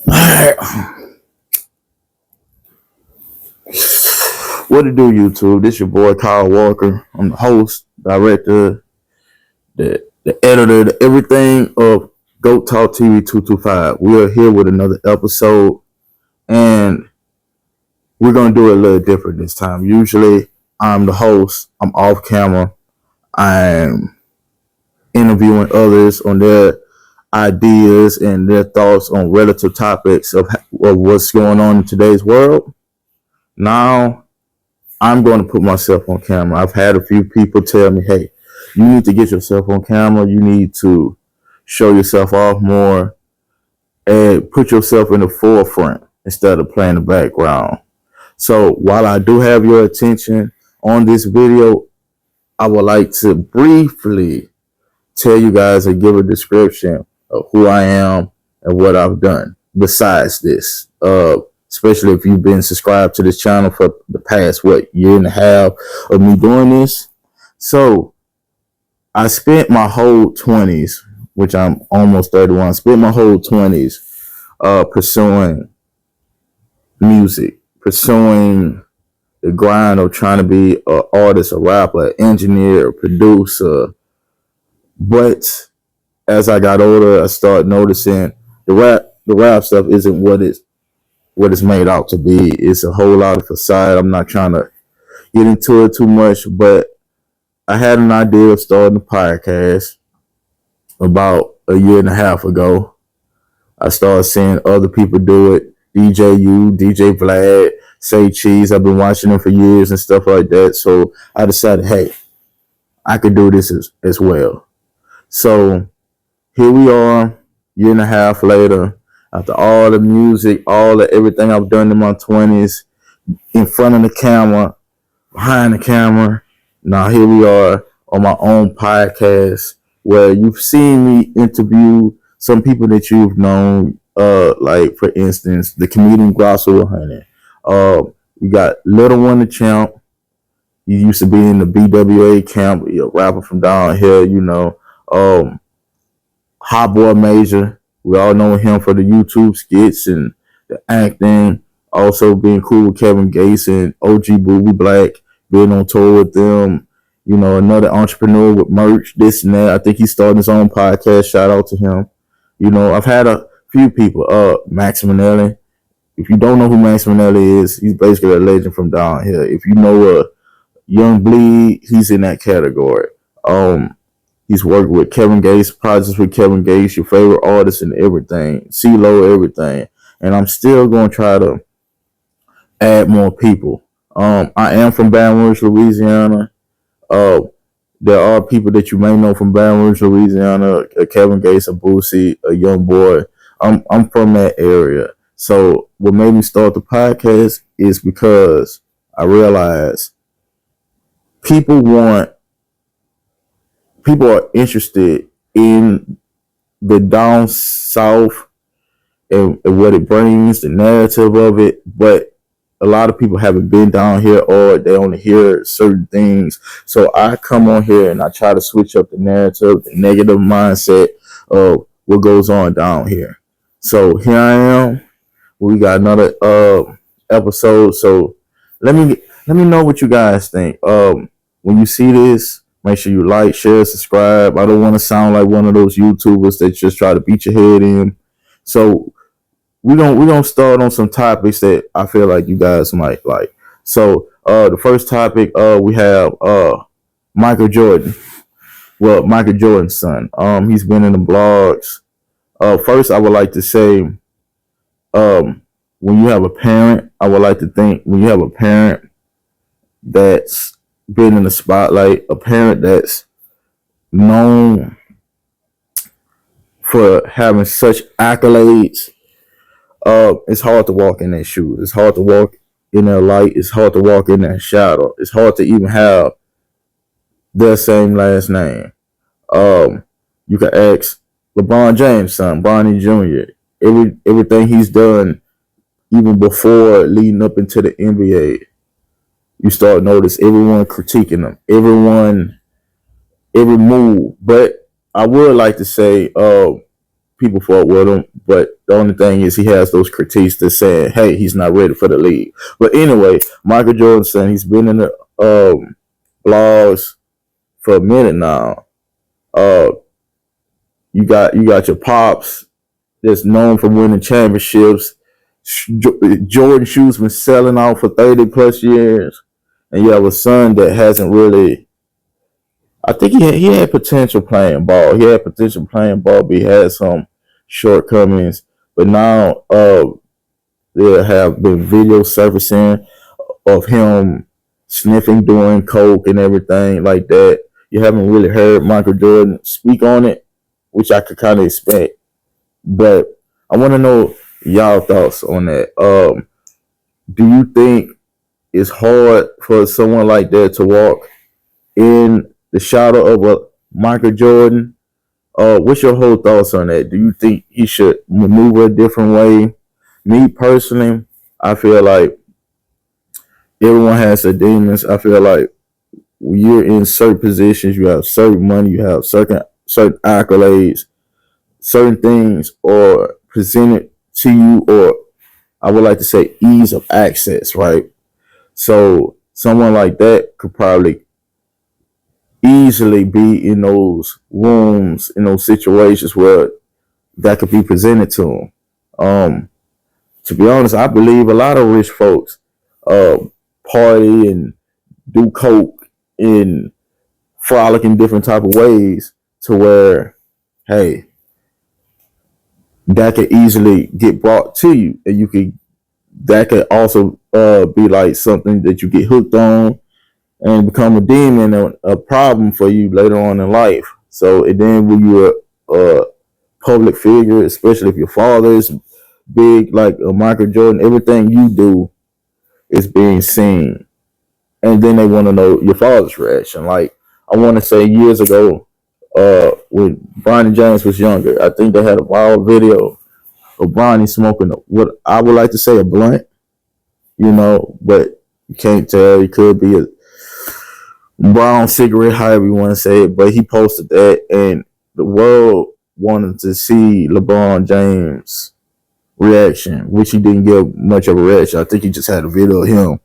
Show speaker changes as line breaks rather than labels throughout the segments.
Alright. What it do, YouTube? This your boy Kyle Walker. I'm the host, director, the editor, the everything of Goat Talk TV 225. We are here with another episode, and we're gonna do it a little different this time. Usually, I'm the host. I'm off camera. I'm interviewing others on their ideas and their thoughts on relative topics of what's going on in today's world. Now, I'm going to put myself on camera. I've had a few people tell me, hey, you need to get yourself on camera. You need to show yourself off more and put yourself in the forefront instead of playing the background. So while I do have your attention on this video, I would like to briefly tell you guys and give a description of who I am and what I've done besides this. Especially if you've been subscribed to this channel for the past, year and a half of me doing this. So I spent my whole 20s, which I'm almost 31, spent my whole 20s pursuing music, pursuing the grind of trying to be an artist, a rapper, an engineer, a producer. But as I got older, I started noticing the rap stuff isn't what it's made out to be. It's a whole lot of facade. I'm not trying to get into it too much, but I had an idea of starting a podcast about a year and a half ago. I started seeing other people do it. DJ U, DJ Vlad, Say Cheese. I've been watching them for years and stuff like that. So I decided, hey, I could do this as well. So here we are, year and a half later. After all the music, all the everything I've done in my 20s, in front of the camera, behind the camera, now here we are on my own podcast where you've seen me interview some people that you've known, like for instance, the comedian Grosso Honey. We got Little One the Champ. He used to be in the BWA camp, a rapper from down here, you know. Hot Boy Major. We all know him for the YouTube skits and the acting. Also being cool with Kevin Gates and OG Booby Black, being on tour with them. You know, another entrepreneur with merch, this and that. I think he's starting his own podcast. Shout out to him. You know, I've had a few people. Max Minnelli. If you don't know who Max Minnelli is, he's basically a legend from down here. If you know Young Bleed, he's in that category. He's worked with Kevin Gates, projects with Kevin Gates, your favorite artist and everything, CeeLo, everything. And I'm still going to try to add more people. I am from Baton Rouge, Louisiana. There are people that you may know from Baton Rouge, Louisiana, Kevin Gates, a Boosie, a Young Boy. I'm from that area. So what made me start the podcast is because I realized people are interested in the down south and what it brings, the narrative of it, but a lot of people haven't been down here or they only hear certain things. So I come on here and I try to switch up the narrative, the negative mindset of what goes on down here. So here I am. We got another episode. So let me know what you guys think. When you see this, make sure you like, share, subscribe. I don't want to sound like one of those YouTubers that just try to beat your head in. So we're gonna start on some topics that I feel like you guys might like. So the first topic we have Michael Jordan. Well, Michael Jordan's son. He's been in the blogs. First, I would like to say, when you have a parent, I would like to think when you have a parent that's been in the spotlight, a parent that's known for having such accolades, it's hard to walk in their shoes. It's hard to walk in their light. It's hard to walk in their shadow. It's hard to even have their same last name. You can ask LeBron James' son, Bronny Jr. Everything he's done, even before leading up into the NBA, you start notice everyone critiquing him, every move. But I would like to say, people fought with him, but the only thing is he has those critiques that saying, "Hey, he's not ready for the league." But anyway, Michael Jordan saying he's been in the blogs for a minute now. Uh, you got your pops that's known for winning championships. Jordan shoes been selling out for 30 plus years, and you have a son that hasn't really. I think he had potential playing ball. He had potential playing ball, but he had some shortcomings. But now there have been video surfacing of him sniffing, doing coke, and everything like that. You haven't really heard Michael Jordan speak on it, which I could kind of expect. But I want to know y'all thoughts on that. Do you think it's hard for someone like that to walk in the shadow of a Michael Jordan? What's your whole thoughts on that? Do you think he should maneuver a different way? Me personally, I feel like everyone has their demons. I feel like when you're in certain positions, you have certain money, you have certain accolades, certain things are presented to you, or I would like to say ease of access, right? So someone like that could probably easily be in those rooms, in those situations where that could be presented to them. To be honest, I believe a lot of rich folks uh, party and do coke and frolic in different type of ways to where, hey, that could easily get brought to you, and that could also be like something that you get hooked on and become a demon or a problem for you later on in life. So, and then when you're a public figure, especially if your father is big, like Michael Jordan, everything you do is being seen. And then they want to know your father's reaction. Like, I want to say years ago, when Bronny James was younger, I think they had a viral video of Bronny smoking what I would like to say a blunt, but you can't tell. It could be a brown cigarette, however you want to say it. But he posted that, and the world wanted to see LeBron James' reaction, which he didn't give much of a reaction. I think he just had a video of him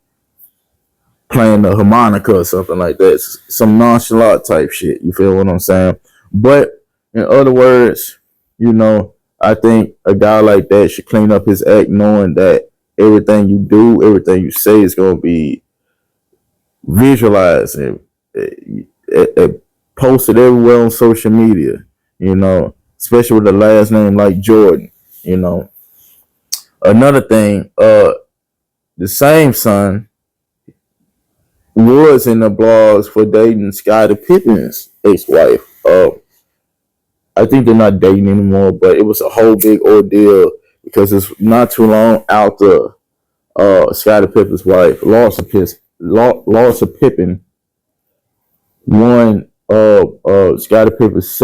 playing the harmonica or something like that. Some nonchalant type shit. You feel what I'm saying? But in other words, I think a guy like that should clean up his act, knowing that everything you do, everything you say is going to be visualized and posted everywhere on social media, especially with the last name like Jordan. Another thing, the same son was in the blogs for dating Scottie Pippen's ex-wife. I think they're not dating anymore, but it was a whole big ordeal because it's not too long after Scottie Pippen's wife, Larsa Pippen, won Scottie Pippen's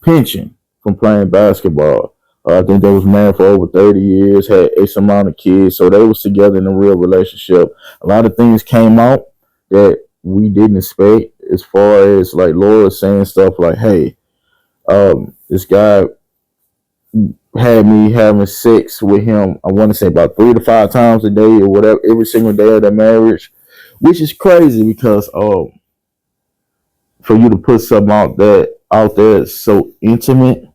pension from playing basketball. I think they was married for over 30 years, had X amount of kids, so they was together in a real relationship. A lot of things came out that we didn't expect, as far as like Laura saying stuff like, hey, this guy had me having sex with him, I want to say about 3 to 5 times a day or whatever, every single day of the marriage, which is crazy because for you to put something out there so intimate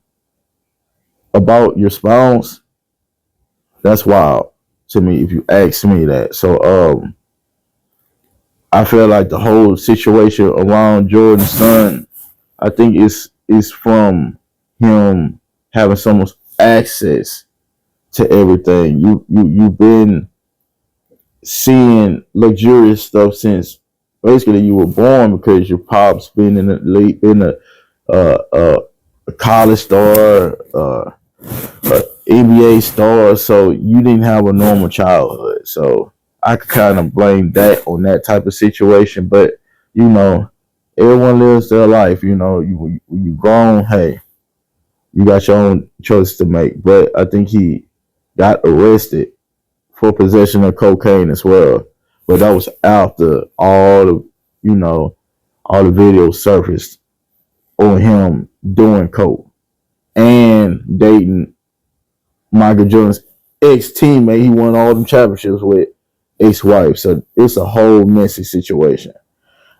about your spouse, that's wild to me if you ask me that. So I feel like the whole situation around Jordan's son, I think is from him having so much access to everything. You've been seeing luxurious stuff since basically you were born, because your pop's been in a college star, NBA star, so you didn't have a normal childhood. So I could kind of blame that on that type of situation. But everyone lives their life. You grown, hey, you got your own choice to make. But I think he got arrested for possession of cocaine as well. But that was after all the videos surfaced on him doing coke. and dating Michael Jordan's ex teammate he won all them championships with, ex wife. So it's a whole messy situation.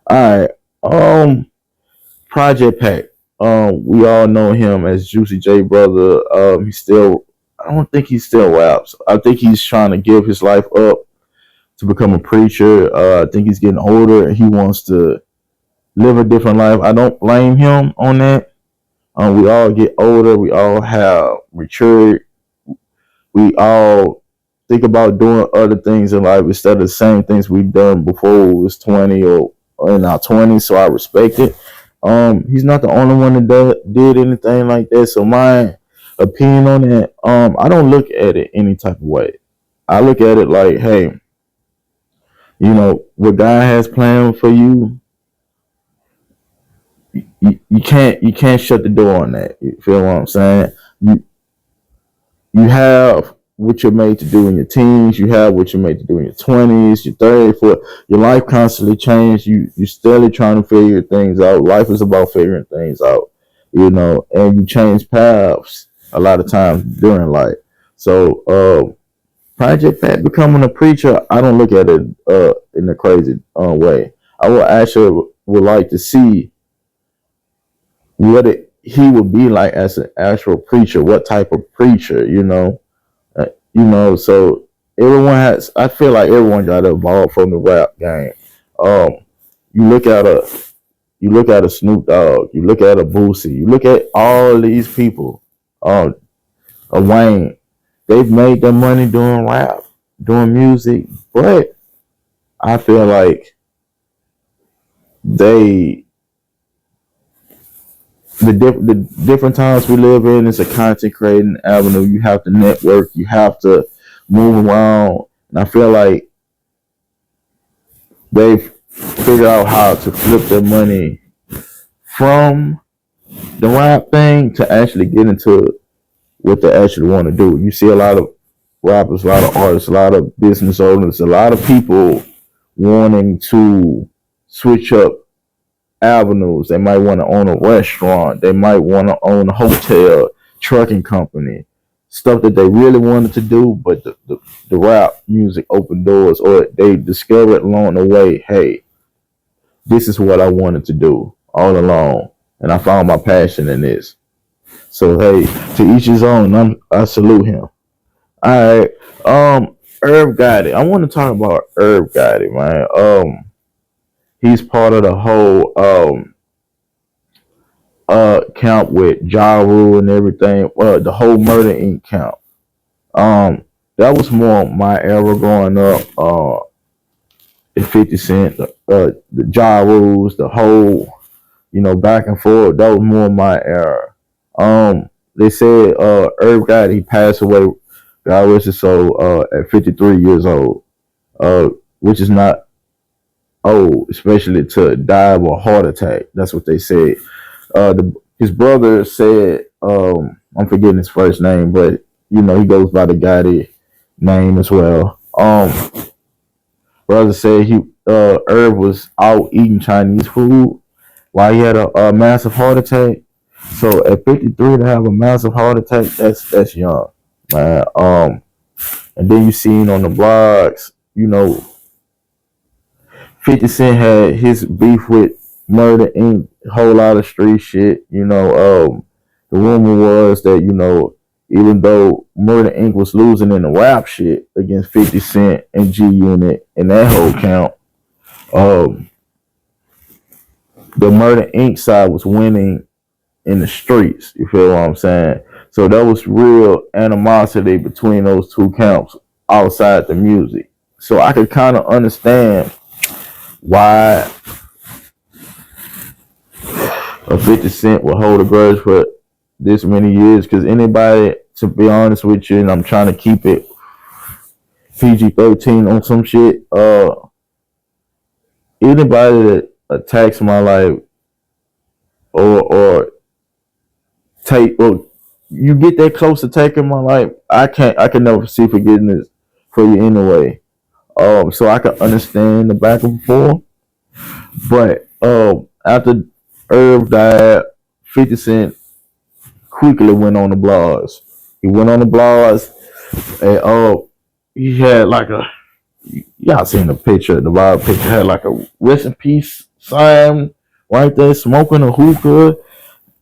All right. Project Pack. We all know him as Juicy J brother. He's still I don't think he still raps. I think he's trying to give his life up to become a preacher. I think he's getting older and he wants to live a different life. I don't blame him on that. We all get older. We all have matured. We all think about doing other things in life instead of the same things we've done before we was 20 or in our 20s. So I respect it. He's not the only one that did anything like that. So my opinion on it, I don't look at it any type of way. I look at it like, hey, what God has planned for you, you can't shut the door on that. You feel what I'm saying? You have what you're made to do in your teens. You have what you're made to do in your 20s, your 30s. For your life constantly changes. You're still trying to figure things out. Life is about figuring things out, and you change paths a lot of times during life. So, Project Pat becoming a preacher, I don't look at it in a crazy way. I would like to see he would be like as an actual preacher, what type of preacher, so I feel like everyone got evolved from the rap game. You look at a Snoop Dogg, you look at a Boosie, you look at all these people, a Wayne, they've made their money doing rap, doing music, but I feel like the different times we live in is a content creating avenue. You have to network, you have to move around, and I feel like they've figured out how to flip their money from the rap thing to actually get into what they actually want to do. You see a lot of rappers, a lot of artists, a lot of business owners, a lot of people wanting to switch up avenues. They might want to own a restaurant. They might want to own a hotel, trucking company, stuff that they really wanted to do, but the rap music opened doors, or they discovered along the way, hey, this is what I wanted to do all along, and I found my passion in this. So hey, to each his own. I salute him. All right, Herb Gotti. I want to talk about Herb Gotti, man. He's part of the whole count with Ja Rule and everything. The whole Murder Inc. count. That was more my era growing up. The 50 Cent, the Ja Rules, the whole, back and forth. That was more my era. They said Herb Gotti, he passed away, God rest his soul, at 53 years old, which is not old, especially to die of a heart attack. That's what they said. His brother said, I'm forgetting his first name, but he goes by the Gotti name as well. Brother said Herb was out eating Chinese food while he had a massive heart attack. So at 53 to have a massive heart attack, that's young, man. And then you seen on the blogs, 50 Cent had his beef with Murder Inc. A whole lot of street shit. The rumor was that, even though Murder Inc. was losing in the rap shit against 50 Cent and G Unit and that whole count, the Murder Inc. side was winning in the streets. You feel what I'm saying? So there was real animosity between those two camps outside the music. So I could kind of understand why a 50 Cent would hold a grudge for this many years. Because anybody, to be honest with you, and I'm trying to keep it PG-13 on some shit, anybody that attacks my life or you get that close to taking my life, I can never see forgiveness for you anyway. So I can understand the back and forth. But after Herb died, 50 Cent quickly went on the blogs. He went on the blogs and he had like a y'all seen the picture, the viral picture had like a rest in peace sign right there, smoking a hookah,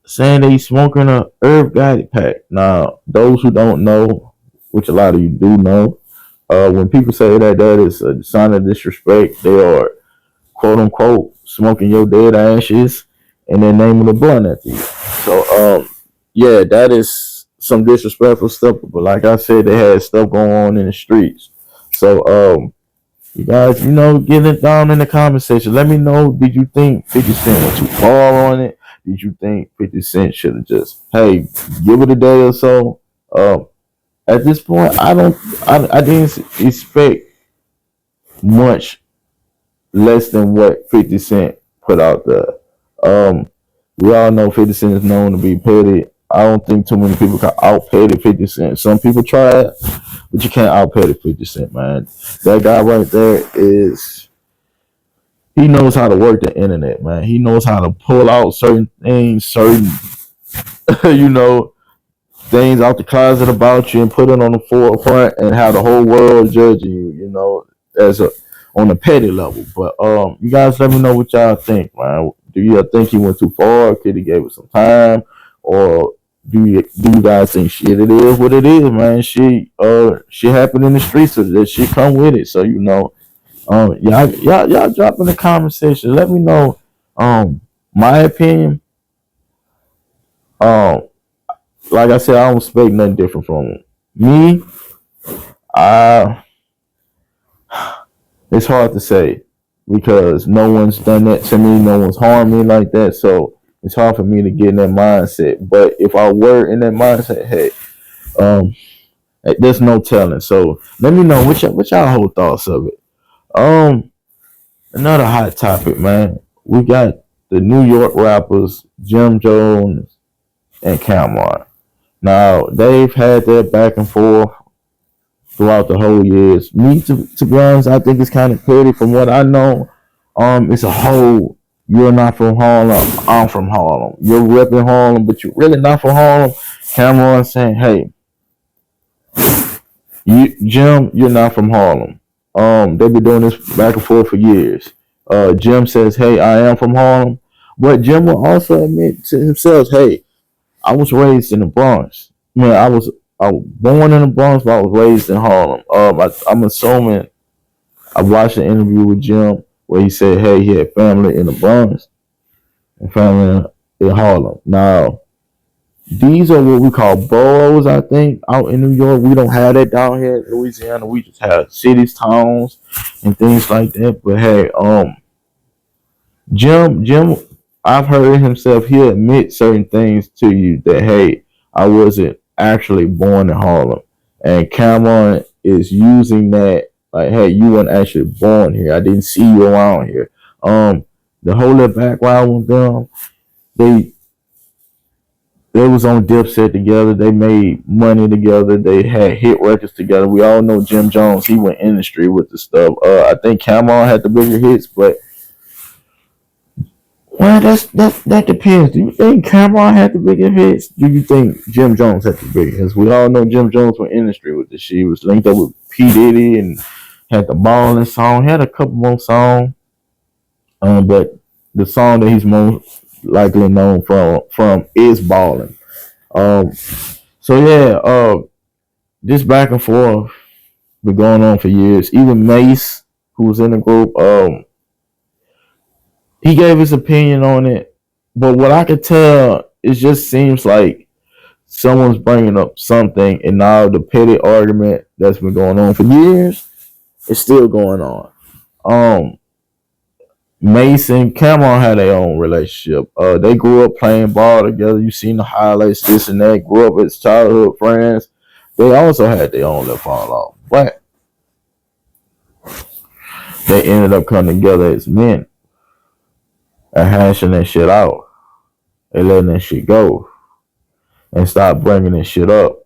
saying that he's smoking a herb Gotti pack. Now, those who don't know, which a lot of you do know, when people say that is a sign of disrespect, they are quote unquote smoking your dead ashes and then naming the blunt at you. So yeah, that is some disrespectful stuff. But like I said, they had stuff going on in the streets. So you guys, get it down in the comment section. Let me know, did you think 50 Cent went too far on it? Did you think 50 Cent should have just, hey, give it a day or so? At this point, I didn't expect much less than what 50 Cent put out there. We all know 50 Cent is known to be petty. I don't think too many people can out petty 50 Cent. Some people try it, but you can't out petty 50 Cent, man. That guy right there he knows how to work the internet, man. He knows how to pull out certain things, certain, you know, things out the closet about you and put it on the forefront and have the whole world judging you, as a on a petty level. But you guys let me know what y'all think, man. Do you think he went too far? Could he gave it some time? Or do you guys think shit it is what it is, man? Shit happened in the streets, so that shit come with it. So y'all drop in the comment section. Let me know my opinion. Like I said, I don't expect nothing different from him. Me, it's hard to say because no one's done that to me, no one's harmed me like that, so it's hard for me to get in that mindset. But if I were in that mindset, hey, there's no telling. So let me know what y'all whole thoughts of it. Another hot topic, man. We got the New York rappers Jim Jones and Cameron. Now they've had that back and forth throughout the whole years. Me, to be honest, I think it's kind of petty. From what I know, it's a whole. You're not from Harlem. I'm from Harlem. You're repping Harlem, but you're really not from Harlem. Cameron saying, "Hey, Jim, you're not from Harlem." They've been doing this back and forth for years. Jim says, "Hey, I am from Harlem," but Jim will also admit to himself, "Hey, I was raised in the Bronx. Man, I was born in the Bronx, but I was raised in Harlem." I'm assuming I watched an interview with Jim where he said, "Hey, he had family in the Bronx and family in Harlem." Now, these are what we call boroughs, I think, out in New York. We don't have that down here in Louisiana. We just have cities, towns, and things like that. But hey, Jim, I've heard himself. He'll admit certain things to you that hey, I wasn't actually born in Harlem, and Cameron is using that like, hey, you weren't actually born here. I didn't see you around here. The whole background with them, they was on Dipset together. They made money together. They had hit records together. We all know Jim Jones. He went industry with the stuff. I think Cameron had the bigger hits, but well, that depends. Do you think Cameron had the bigger hits? Do you think Jim Jones had the bigger hits? We all know Jim Jones went industry with the shit. He was linked up with P Diddy and had the Ballin' song. He had a couple more songs, but the song that he's most likely known from is Ballin'. So yeah, this back and forth been going on for years. Even Mace, who was in the group, he gave his opinion on it. But what I could tell, it just seems like someone's bringing up something, and now the petty argument that's been going on for years is still going on. Mace and Cameron had their own relationship. They grew up playing ball together. You seen the highlights, this and that. Grew up as childhood friends. They also had their own little fall off, but they ended up coming together as men and hashing that shit out and letting that shit go and stop bringing this shit up.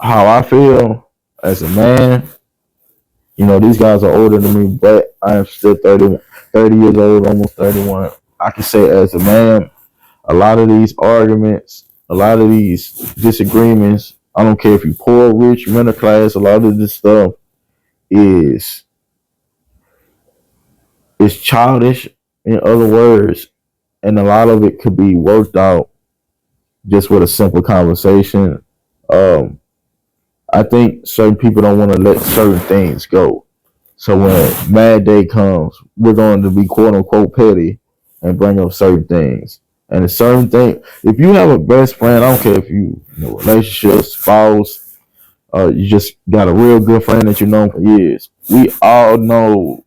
How I feel as a man, these guys are older than me, but I am still 30 years old, almost 31. I can say as a man, a lot of these arguments, a lot of these disagreements, I don't care if you poor, rich, middle class, a lot of this stuff is childish, in other words, and a lot of it could be worked out just with a simple conversation. Um, I think certain people don't want to let certain things go. So when Mad Day comes, we're going to be quote unquote petty and bring up certain things. And a certain thing, if you have a best friend, I don't care if you relationship, spouse, you just got a real good friend that you know for years. We all know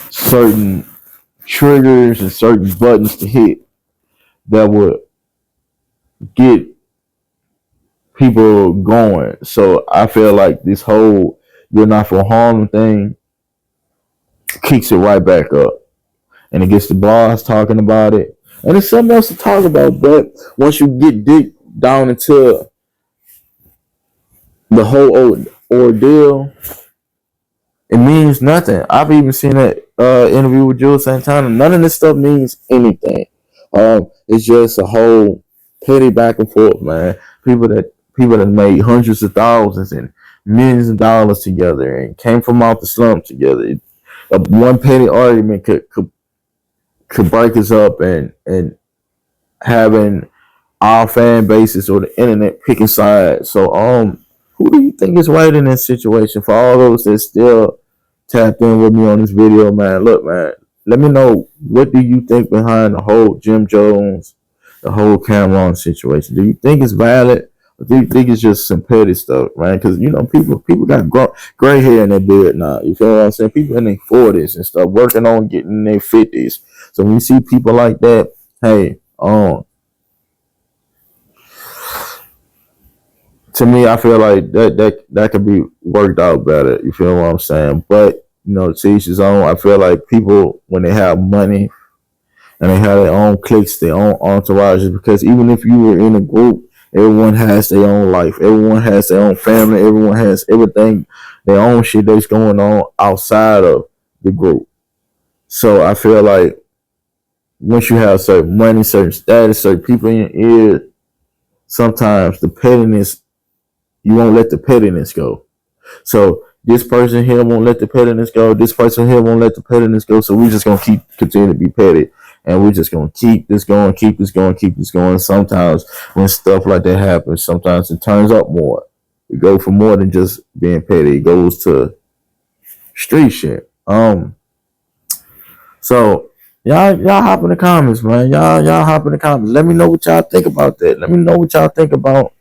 certain triggers and certain buttons to hit that would get people going. So I feel like this whole "you're not for harm" thing kicks it right back up, and it gets the blogs talking about it, and it's something else to talk about. But once you get deep down into the whole ordeal, it means nothing. I've even seen that interview with Jules Santana. None of this stuff means anything. It's just a whole petty back and forth, man. People that made hundreds of thousands and millions of dollars together and came from out the slum together. One petty argument could break us up, and having our fan bases or the internet picking sides. So who do you think is right in this situation? For all those that still tapped in with me on this video, man, look, man, let me know, what do you think behind the whole Jim Jones, the whole Cameron situation? Do you think it's valid, or do you think it's just some petty stuff, man? Because people got gray hair in their beard now. You feel what I'm saying? People in their 40s and stuff working on getting in their 50s. So when you see people like that, hey, to me, I feel like that could be worked out better. You feel what I'm saying? But to each his own. I feel like people, when they have money and they have their own cliques, their own entourages, because even if you were in a group, everyone has their own life. Everyone has their own family. Everyone has everything, their own shit that's going on outside of the group. So I feel like once you have certain money, certain status, certain people in your ear, sometimes the pettiness, you won't let the pettiness go. So this person here won't let the pettiness go. This person here won't let the pettiness go. So we're just gonna continue to be petty, and we're just gonna keep this going, keep this going, keep this going. Sometimes when stuff like that happens, sometimes it turns up more. It goes for more than just being petty. It goes to street shit. So y'all hop in the comments, man. Y'all hop in the comments. Let me know what y'all think about that. Let me know what y'all think about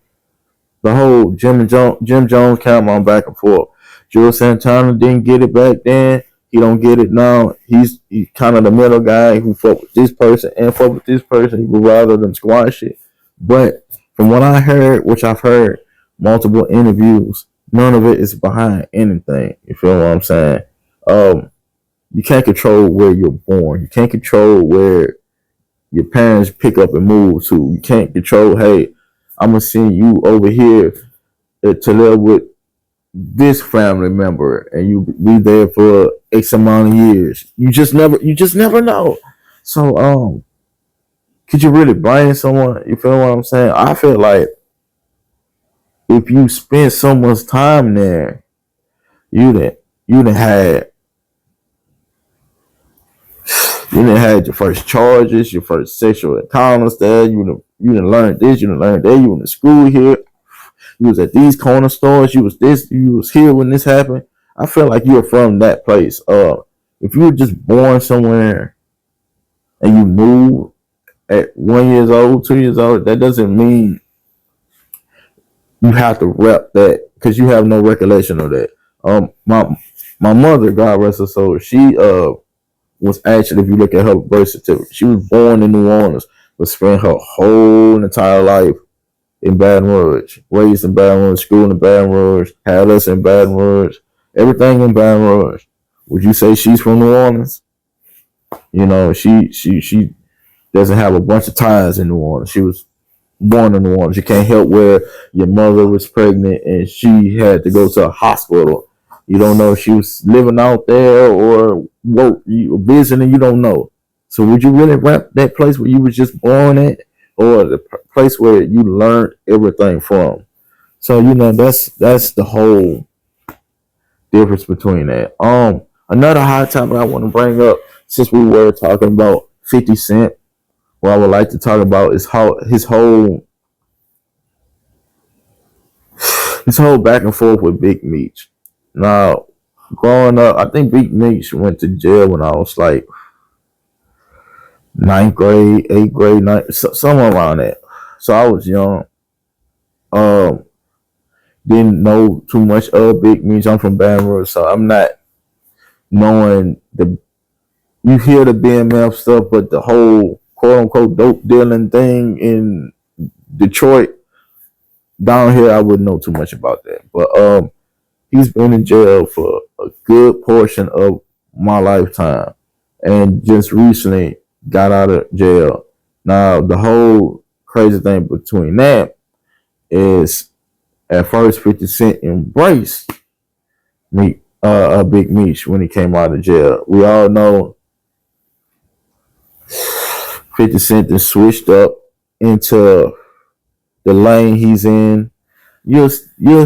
the whole Jim Jones Cameron back and forth. Jules Santana didn't get it back then. He don't get it now. He's kind of the middle guy who fought with this person and fought with this person. He would rather them squash it. But from what I heard, which I've heard multiple interviews, none of it is behind anything. You feel what I'm saying? You can't control where you're born. You can't control where your parents pick up and move to. You can't control, hey, I'm gonna send you over here to live with this family member, and you be there for X amount of years. You just never know. So could you really blame someone? You feel what I'm saying? I feel like if you spend so much time there, you done had your first charges, your first sexual encounters there. You done learned this, you done learned that. You went to school here. You was at these corner stores. You was here when this happened. I feel like you're from that place. If you were just born somewhere and you moved at 1 year old, 2 years old, that doesn't mean you have to rep that, because you have no recollection of that. My mother, God rest her soul, she was actually, if you look at her birth certificate, she was born in New Orleans, but spent her whole entire life in Baton Rouge, raised in Baton Rouge, school in Baton Rouge, had us in Baton Rouge, everything in Baton Rouge. Would you say she's from New Orleans? She doesn't have a bunch of ties in New Orleans. She was born in New Orleans. You can't help where your mother was pregnant and she had to go to a hospital. You don't know if she was living out there or visiting. You don't know. So would you really rep that place where you was just born at, or the place where you learned everything from. So that's the whole difference between that. Another hot topic I want to bring up, since we were talking about 50 Cent, what I would like to talk about is how his whole back and forth with Big Meech. Now, growing up, I think Big Meech went to jail when I was like ninth grade, eighth grade, somewhere around that. So I was young. Um, didn't know too much of Big Meech. I'm from Baton Rouge, so I'm not knowing the. You hear the BMF stuff, but the whole quote unquote dope dealing thing in Detroit down here, I wouldn't know too much about that. But he's been in jail for a good portion of my lifetime, and just recently got out of jail. Now the whole crazy thing between that is at first 50 Cent embraced me, Big Meech when he came out of jail. We all know 50 Cent has switched up into the lane he's in. You'll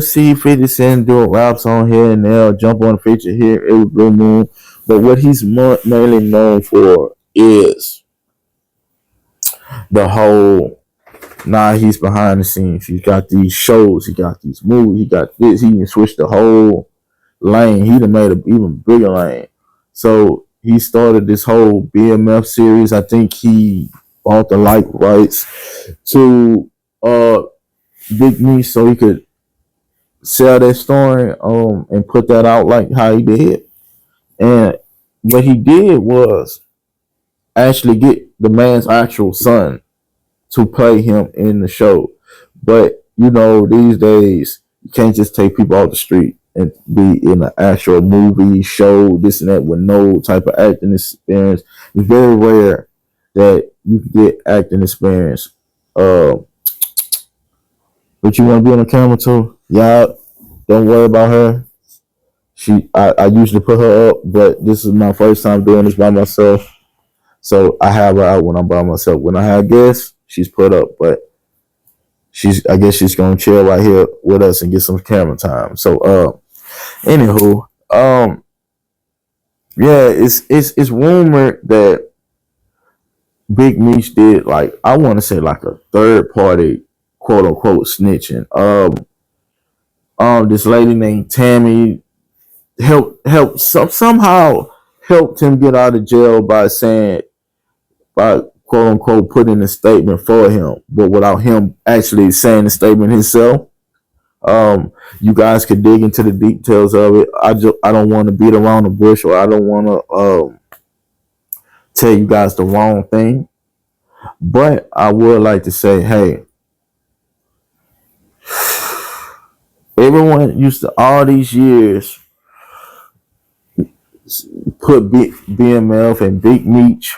see 50 Cent doing raps on here and there, jump on a feature here every blue moon. But what he's mainly known for is the whole. Now he's behind the scenes. He's got these shows. He got these movies. He got this. He can switch the whole lane. He done made an even bigger lane. So he started this whole BMF series. I think he bought the rights to Big Meech so he could sell that story and put that out like how he did. And what he did was actually get the man's actual son to play him in the show. But these days you can't just take people off the street and be in an actual movie, show, this and that with no type of acting experience. It's very rare that you can get acting experience. But you want to be on the camera too? Yeah, don't worry about her. I usually put her up, but this is my first time doing this by myself. So I have her out when I'm by myself. When I have guests, she's put up, but I guess she's gonna chill right here with us and get some camera time. So anywho, yeah, it's rumored that Big Meech did, like, I want to say, like a third party quote unquote snitching. This lady named Tammy somehow helped him get out of jail by quote unquote putting a statement for him, but without him actually saying the statement himself. You guys could dig into the details of it. I don't want to beat around the bush, or I don't want to tell you guys the wrong thing. But I would like to say, hey, everyone used to all these years put BMF and Big Meech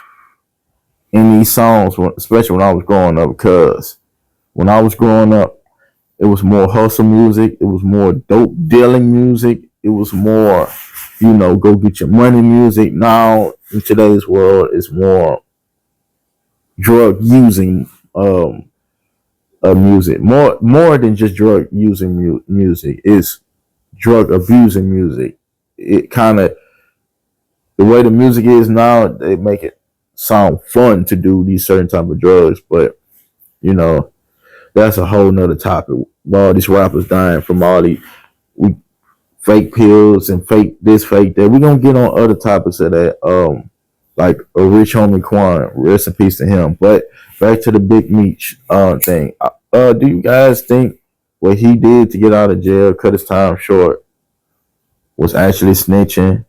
in these songs, especially when I was growing up, because when I was growing up, it was more hustle music, it was more dope dealing music, it was more, go get your money music. Now in today's world, it's more drug using music, more than just drug using music. It's drug abusing music. It kind of, the way the music is now, they make it sound fun to do these certain type of drugs, but that's a whole nother topic. All these rappers dying from all these fake pills and fake this, fake that. We're gonna get on other topics of that. Like a rich homie Quan, rest in peace to him. But back to the Big Meech thing. Do you guys think what he did to get out of jail, cut his time short, was actually snitching?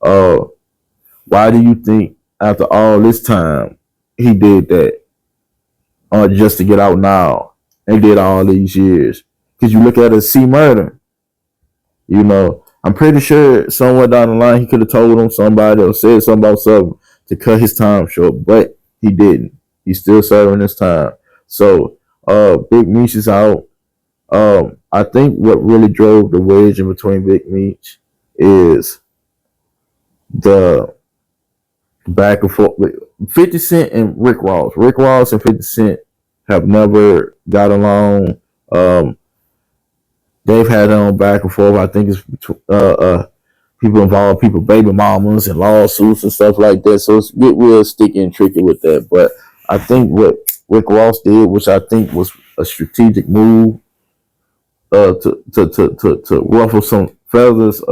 Why do you think after all this time he did that? Just to get out now and did all these years? Because you look at it, C murder. I'm pretty sure somewhere down the line he could have told him somebody or said something about something to cut his time short, but he didn't. He's still serving his time. So Big Meech is out. I think what really drove the wedge in between Big Meech is the back and forth with 50 Cent and Rick Ross. Rick Ross and 50 Cent have never got along. They've had their own back and forth. I think it's people involved, people baby mamas and lawsuits and stuff like that. So it's get real sticky and tricky with that. But I think what Rick Ross did, which I think was a strategic move, to ruffle some feathers.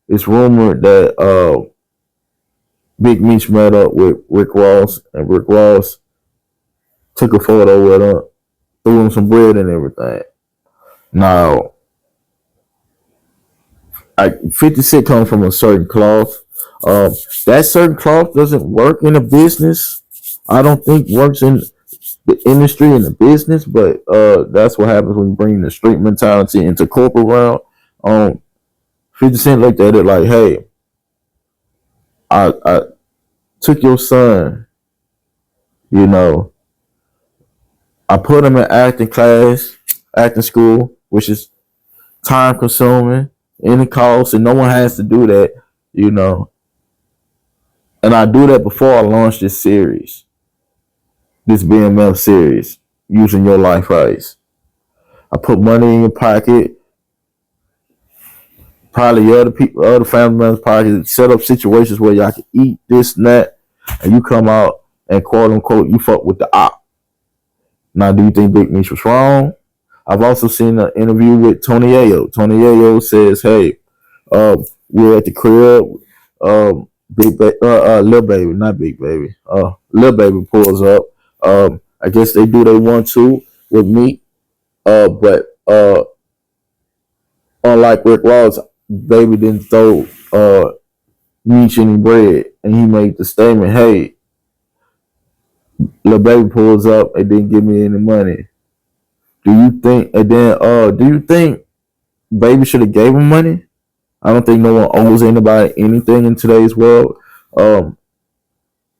It's rumored that Big Meech met up with Rick Ross, and Rick Ross took a photo with him, threw him some bread and everything. Now, 50 Cent comes from a certain cloth. That certain cloth doesn't work in a business. I don't think works in the industry and the business, but that's what happens when you bring the street mentality into corporate realm. 50 Cent looked at it like, hey, I took your son, you know, I put him in acting class, acting school, which is time consuming, any cost, and no one has to do that, you know. And I do that before I launch this series, this BMF series, using your life rights. I put money in your pocket, probably other people, other family members' pockets, set up situations where y'all can eat this and that, and you come out and quote unquote you fuck with the op. Now, do you think Big Meech was wrong? I've also seen an interview with Tony Ayo. Tony Ayo says, "Hey, we're at the crib. Lil Baby, not Big Baby. Lil Baby pulls up. I guess they do they want to with me. But unlike Rick Ross, Baby didn't throw Meech any bread, and he made the statement, hey, Lil Baby pulls up and didn't give me any money. Do you think? And then, do you think Baby should have gave him money? I don't think no one owes anybody anything in today's world.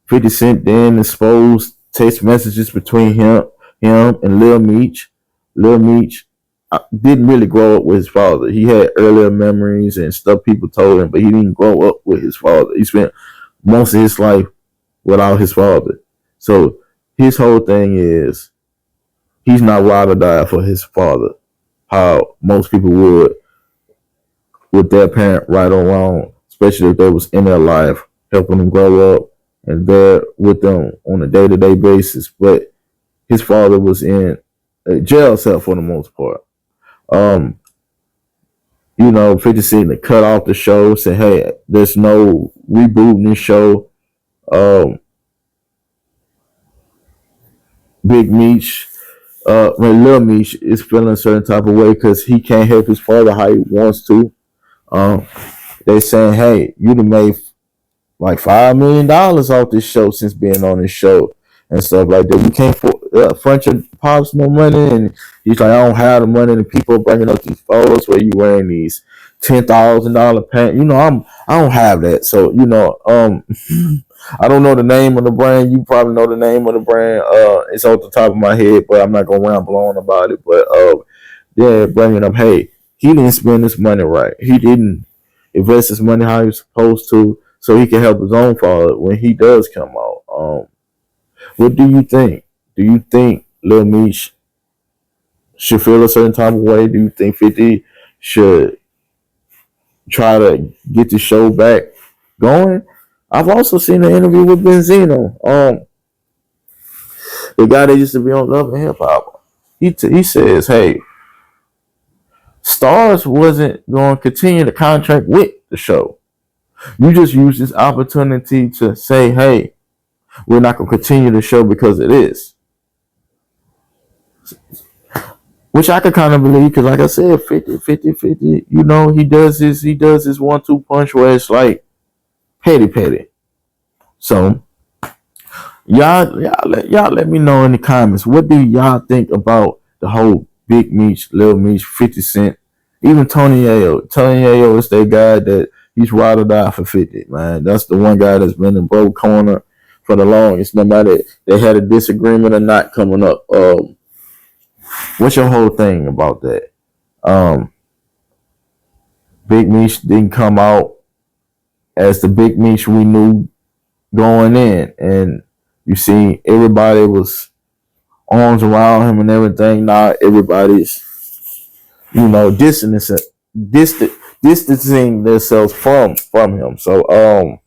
50 Cent then exposed text messages between him and Lil Meech. Lil Meech didn't really grow up with his father. He had earlier memories and stuff people told him, but he didn't grow up with his father. He spent most of his life without his father. So his whole thing is he's not ride or die for his father, how most people would with their parent, right or wrong, especially if they was in their life, helping them grow up and there with them on a day-to-day basis. But his father was in a jail cell for the most part. 50 Cent to cut off the show, say, hey, there's no rebooting this show. Big Meech, Lil Meech is feeling a certain type of way because he can't help his father how he wants to. They saying, hey, you done made like $5 million off this show since being on this show and stuff like that. You can't front your pops no money, and he's like, I don't have the money, and people are bringing up these photos where you wearing these $10,000 pants. I don't have that. So I don't know the name of the brand. You probably know the name of the brand. It's off the top of my head, but I'm not gonna ramble on about it. But yeah, bringing up, hey, he didn't spend his money right. He didn't invest his money how he was supposed to, so he can help his own father when he does come out. What do you think? Do you think Lil Meech should feel a certain type of way? Do you think 50 should try to get the show back going? I've also seen an interview with Benzino, the guy that used to be on Love and Hip Hop. He says, hey, Stars wasn't going to continue the contract with the show. You just use this opportunity to say, hey, we're not going to continue the show because it is. Which I could kind of believe because, like I said, 50, he does this 1-2 punch where it's like petty. So, y'all let me know in the comments, what do y'all think about the whole Big Meech, Lil Meech, 50 Cent, even Tony Ayo. Tony Ayo is that guy that he's ride or die for 50, man. That's the one guy that's been in broke corner for the longest, no matter they had a disagreement or not coming up. What's your whole thing about that? Big Meech didn't come out as the Big Meech we knew going in, and you see everybody was arms around him and everything. Now everybody's, distancing themselves from him. So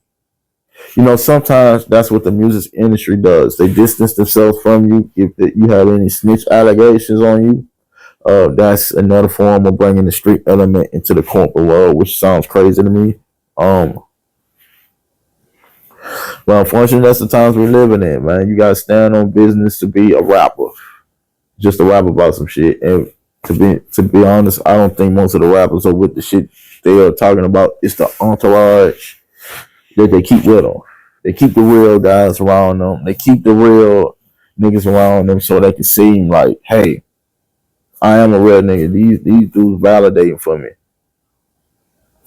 sometimes that's what the music industry does. They distance themselves from you. If you have any snitch allegations on you, that's another form of bringing the street element into the corporate world, which sounds crazy to me. But unfortunately, that's the times we're living in, man. You gotta stand on business to be a rapper, just to rap about some shit. And to be honest, I don't think most of the rappers are with the shit they are talking about. It's the entourage that they keep with them. They keep the real guys around them. They keep the real niggas around them so they can seem like, hey, I am a real nigga. These dudes validating for me.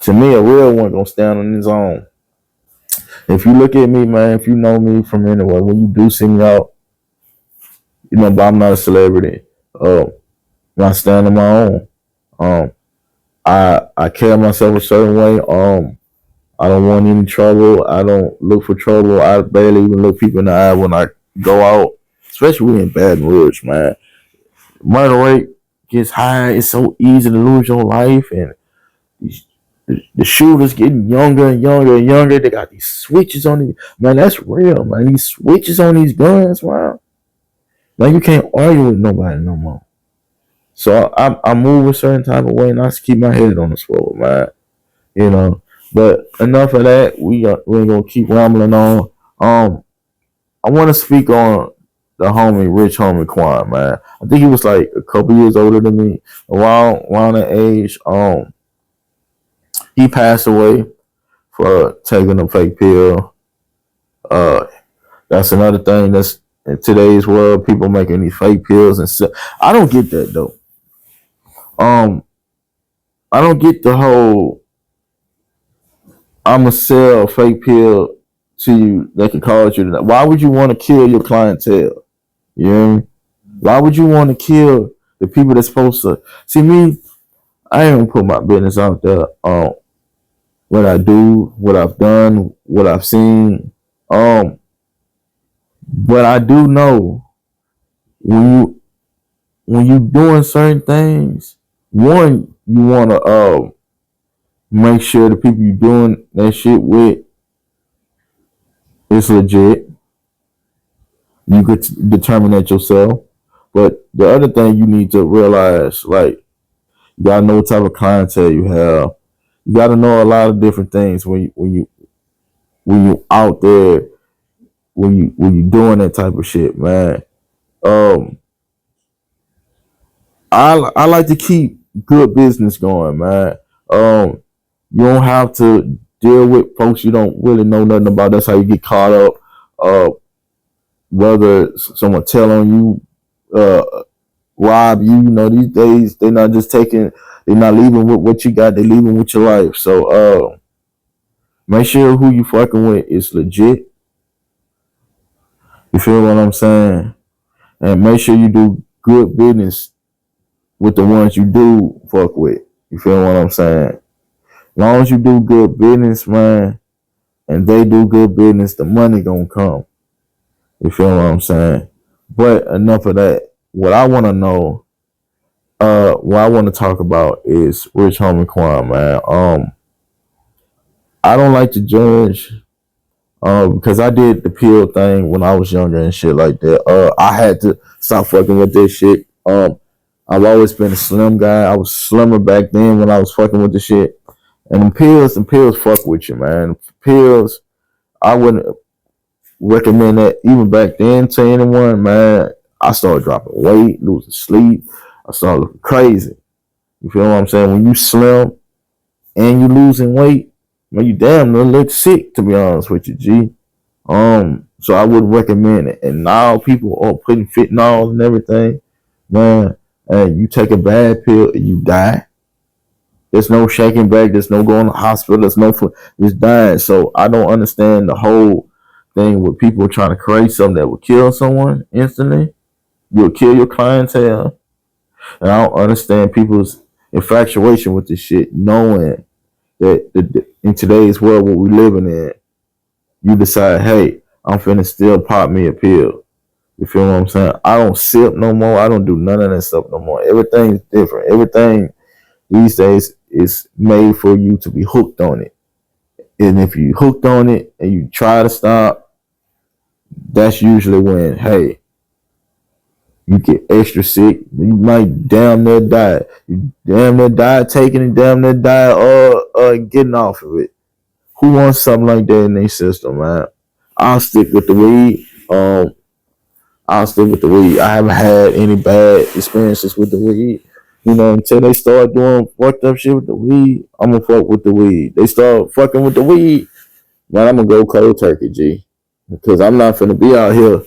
To me, a real one gonna stand on his own. If you look at me, man, if you know me from anywhere, when you do see me out, but I'm not a celebrity. I stand on my own. I carry myself a certain way. I don't want any trouble. I don't look for trouble. I barely even look people in the eye when I go out, especially in Baton Rouge, man. Murder rate gets high. It's so easy to lose your life, and the shooters getting younger and younger and younger. They got these switches on these. Man, that's real, man. These switches on these guns, wow. Man, you can't argue with nobody no more. So I move a certain type of way, and I just keep my head on the swivel, man. But enough of that. We're gonna keep rambling on. I want to speak on the rich homie Quan, man. I think he was like a couple years older than me, around that age. He passed away for taking a fake pill. That's another thing that's in today's world. People making these fake pills and stuff. I don't get that though. I don't get the whole I'ma sell a fake pill to you that can cause you to. Why would you want to kill your clientele? You know what I mean? Why would you want to kill the people that's supposed to see me? I ain't gonna put my business out there. What I do, what I've done, what I've seen. But I do know when you doing certain things, one, you wanna make sure the people you doing that shit with is legit. You could determine that yourself. But the other thing you need to realize, like, you gotta know what type of clientele you have. You gotta know a lot of different things when you out there, when you doing that type of shit, man. I like to keep good business going, man. You don't have to deal with folks you don't really know nothing about. That's how you get caught up. Whether someone tell on you, rob you, these days they're not just taking, they're not leaving with what you got, they're leaving with your life. So make sure who you fucking with is legit. You feel what I'm saying? And make sure you do good business with the ones you do fuck with. You feel what I'm saying? As long as you do good business, man, and they do good business, the money gonna come. You feel what I'm saying? But enough of that. What I want to know, what I want to talk about is Rich Homie Quan, man. I don't like to judge, because I did the pill thing when I was younger and shit like that. I had to stop fucking with this shit. I've always been a slim guy. I was slimmer back then when I was fucking with the shit. And the pills fuck with you, man. Pills, I wouldn't recommend that even back then to anyone, man. I started dropping weight, losing sleep. I started looking crazy. You feel what I'm saying? When you slim and you losing weight, man, you damn near look sick, to be honest with you, G. So I wouldn't recommend it. And now people are putting fentanyl and everything, man. And you take a bad pill and you die. There's no shaking back. There's no going to the hospital. There's no just dying. So I don't understand the whole thing with people trying to create something that will kill someone instantly. You'll kill your clientele. And I don't understand people's infatuation with this shit, knowing that in today's world, what we're living in, you decide, hey, I'm finna still pop me a pill. You feel what I'm saying? I don't sip no more. I don't do none of that stuff no more. Everything's different. Everything these days is made for you to be hooked on it. And if you hooked on it and you try to stop, that's usually when, hey, you get extra sick. You might damn near die. You damn near die taking it, damn near die getting off of it. Who wants something like that in their system, man? I'll stick with the weed. I'll stick with the weed. I haven't had any bad experiences with the weed. Until they start doing fucked up shit with the weed, I'm gonna fuck with the weed. They start fucking with the weed, man, I'm gonna go cold turkey, G. Because I'm not finna be out here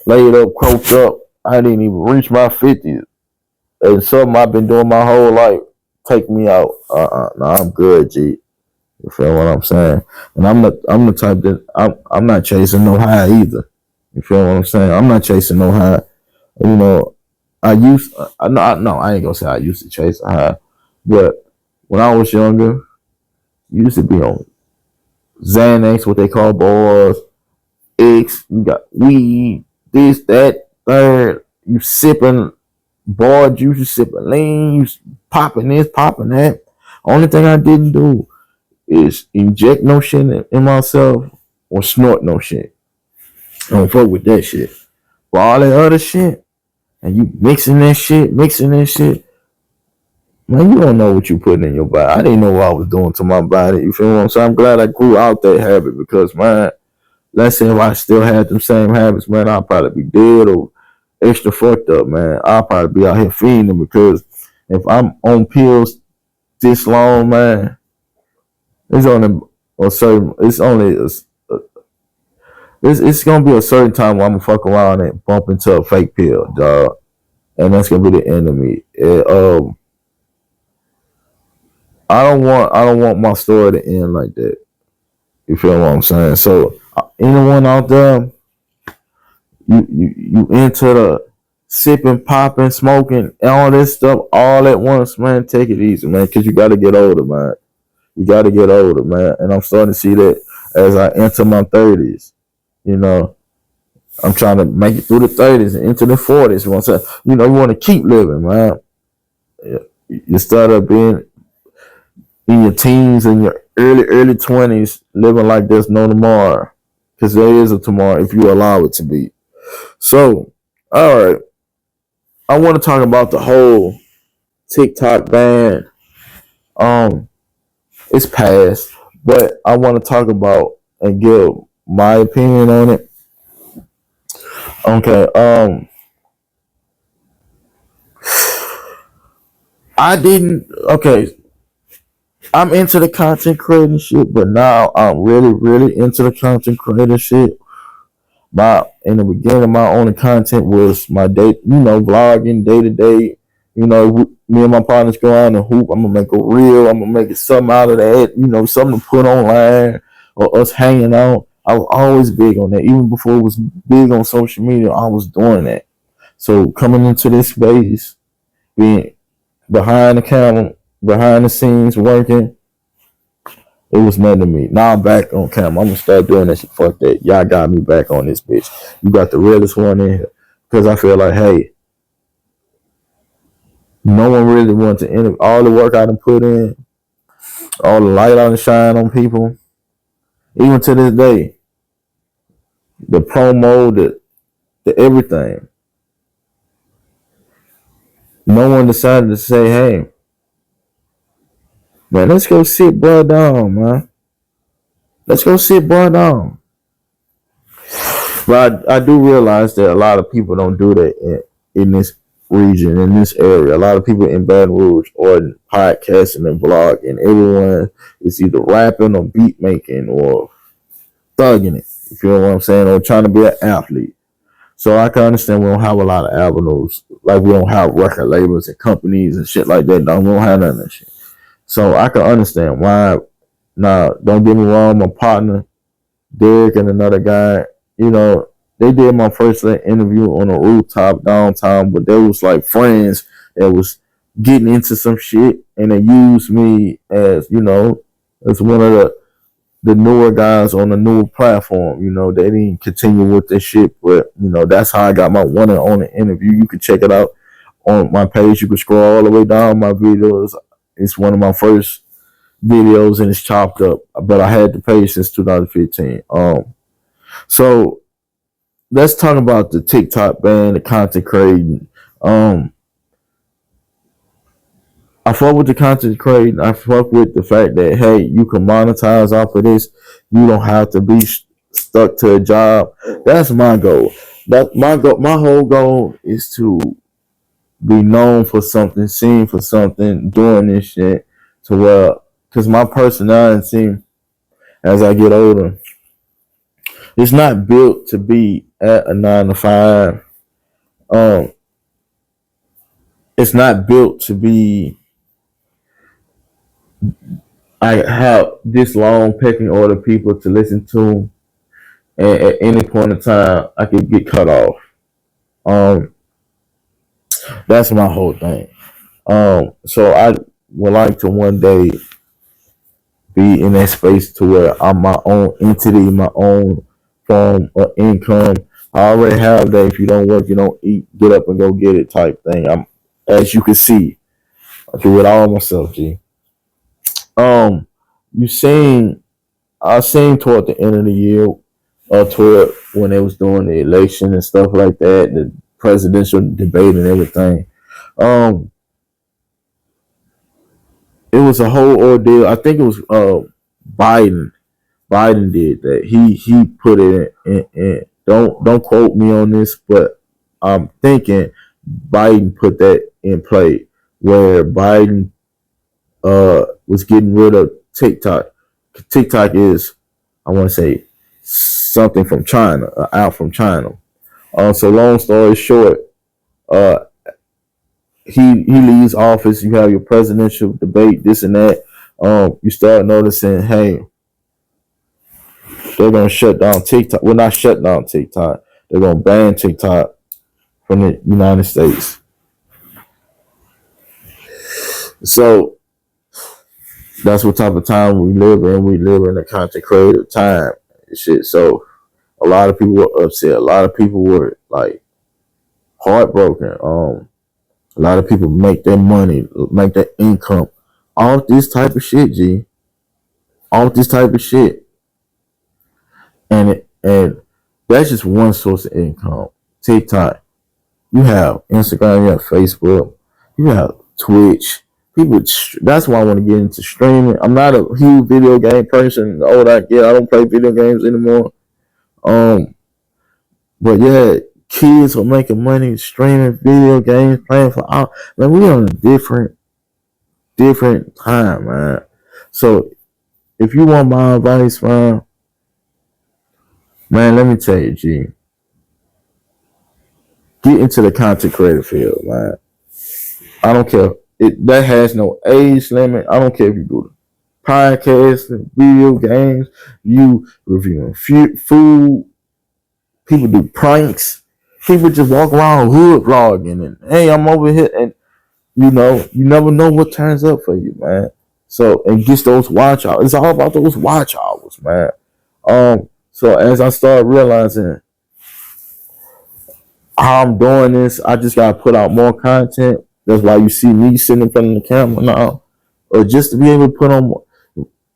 laid up, croaked up. I didn't even reach my 50s. And something I've been doing my whole life take me out. No, I'm good, G. You feel what I'm saying? And I'm the type that I'm not chasing no high either. You feel what I'm saying? I'm not chasing no high. You know, I ain't gonna say I used to chase a high, but when I was younger, you used to be on Xanax, what they call bars, X, you got weed, this, that, third, you sipping bar juice, you sipping lean, you popping this, popping that. Only thing I didn't do is inject no shit in myself or snort no shit. I don't fuck with that shit. But all that other shit, and you mixing that shit, man, you don't know what you putting in your body. I didn't know what I was doing to my body. You feel what I'm saying? I'm glad I grew out that habit because, man, let's say if I still had them same habits, man, I'd probably be dead or extra fucked up, man. I'll probably be out here fiending because if I'm on pills this long, man, it's only a certain. It's gonna be a certain time where I'm gonna fuck around and bump into a fake pill, dog, and that's gonna be the end of me. I don't want my story to end like that. You feel what I'm saying? So anyone out there, you into the sipping, popping, smoking, and all this stuff all at once, man, take it easy, man, because you got to get older, man. You got to get older, man. And I'm starting to see that as I enter my 30s. You know, I'm trying to make it through the 30s and into the 40s. You want to keep living, man. You start up being in your teens and your early 20s living like there's no tomorrow. Because there is a tomorrow if you allow it to be. So, all right. I want to talk about the whole TikTok ban. It's past, but I want to talk about and give my opinion on it. Okay, I'm into the content creating shit, but now I'm really, really into the content creating shit. In the beginning, my only content was my day, vlogging day to day. Me and my partners go out and hoop. I'm gonna make a reel. I'm gonna make it something out of that. Something to put online or us hanging out. I was always big on that. Even before it was big on social media, I was doing that. So coming into this space, being behind the camera, behind the scenes, working, it was nothing to me. Now I'm back on camera. I'm gonna start doing that shit. Fuck that. Y'all got me back on this bitch. You got the realest one in here. Because I feel like, hey, no one really wants to interview. All the work I done put in, all the light I done shine on people, even to this day, the promo, the everything. No one decided to say, hey, man, let's go sit bro down, man. Let's go sit bro down. But I do realize that a lot of people don't do that in this region, in this area. A lot of people in Baton Rouge or podcasting and vlogging, everyone is either rapping or beat making or thugging it. You feel what I'm saying? Or trying to be an athlete. So I can understand we don't have a lot of avenues. Like we don't have record labels and companies and shit like that. No, we don't have none of that shit. So I can understand why. Now, don't get me wrong, my partner, Derek, and another guy, they did my first interview on a rooftop downtown, but they was like friends that was getting into some shit, and they used me as, as one of the newer guys on the newer platform. They didn't continue with this shit, but that's how I got my one and only interview. You can check it out on my page. You can scroll all the way down my videos. It's one of my first videos and it's chopped up, but I had the page since 2015. So let's talk about the TikTok ban, the content creating. I fuck with the content creating. I fuck with the fact that, hey, you can monetize off of this. You don't have to be stuck to a job. That's my goal. My whole goal is to be known for something, seen for something, doing this shit to where, because my personality as I get older, it's not built to be at a 9 to 5. It's not built to be. I have this long pecking order of people to listen to, and at any point in time, I could get cut off. That's my whole thing. So I would like to one day be in that space to where I'm my own entity, my own form of income. I already have that. If you don't work, you don't eat. Get up and go get it type thing. As you can see, I do it all myself, G. You seen? I seen toward the end of the year, toward when they was doing the election and stuff like that, the presidential debate and everything. It was a whole ordeal. I think it was Biden. Biden did that. He put it in. Don't quote me on this, but I'm thinking Biden put that in play where Biden was getting rid of TikTok. TikTok is, I want to say, something from China, out from China. So long story short, he leaves office. You have your presidential debate, this and that. You start noticing, hey, they're gonna shut down TikTok. Well, not shut down TikTok. They're gonna ban TikTok from the United States. So that's what type of time we live in. We live in a content creative time. Shit. So a lot of people were upset. A lot of people were like heartbroken. A lot of people make their money, make their income off this type of shit, G. Off this type of shit. And that's just one source of income. TikTok. You have Instagram, you have Facebook, you have Twitch. People, that's why I want to get into streaming. I'm not a huge video game person. The older I get, I don't play video games anymore. But yeah, kids are making money streaming video games, playing for all. Man, we on a different time, man. So if you want my advice, man, let me tell you, G. Get into the content creator field, man. I don't care. That has no age limit. I don't care if you do the podcast, video games, you reviewing food. People do pranks. People just walk around hood vlogging and, hey, I'm over here. And, you never know what turns up for you, man. So, and gets those watch hours. It's all about those watch hours, man. So as I start realizing how I'm doing this, I just got to put out more content. That's why you see me sitting in front of the camera now. Or just to be able to put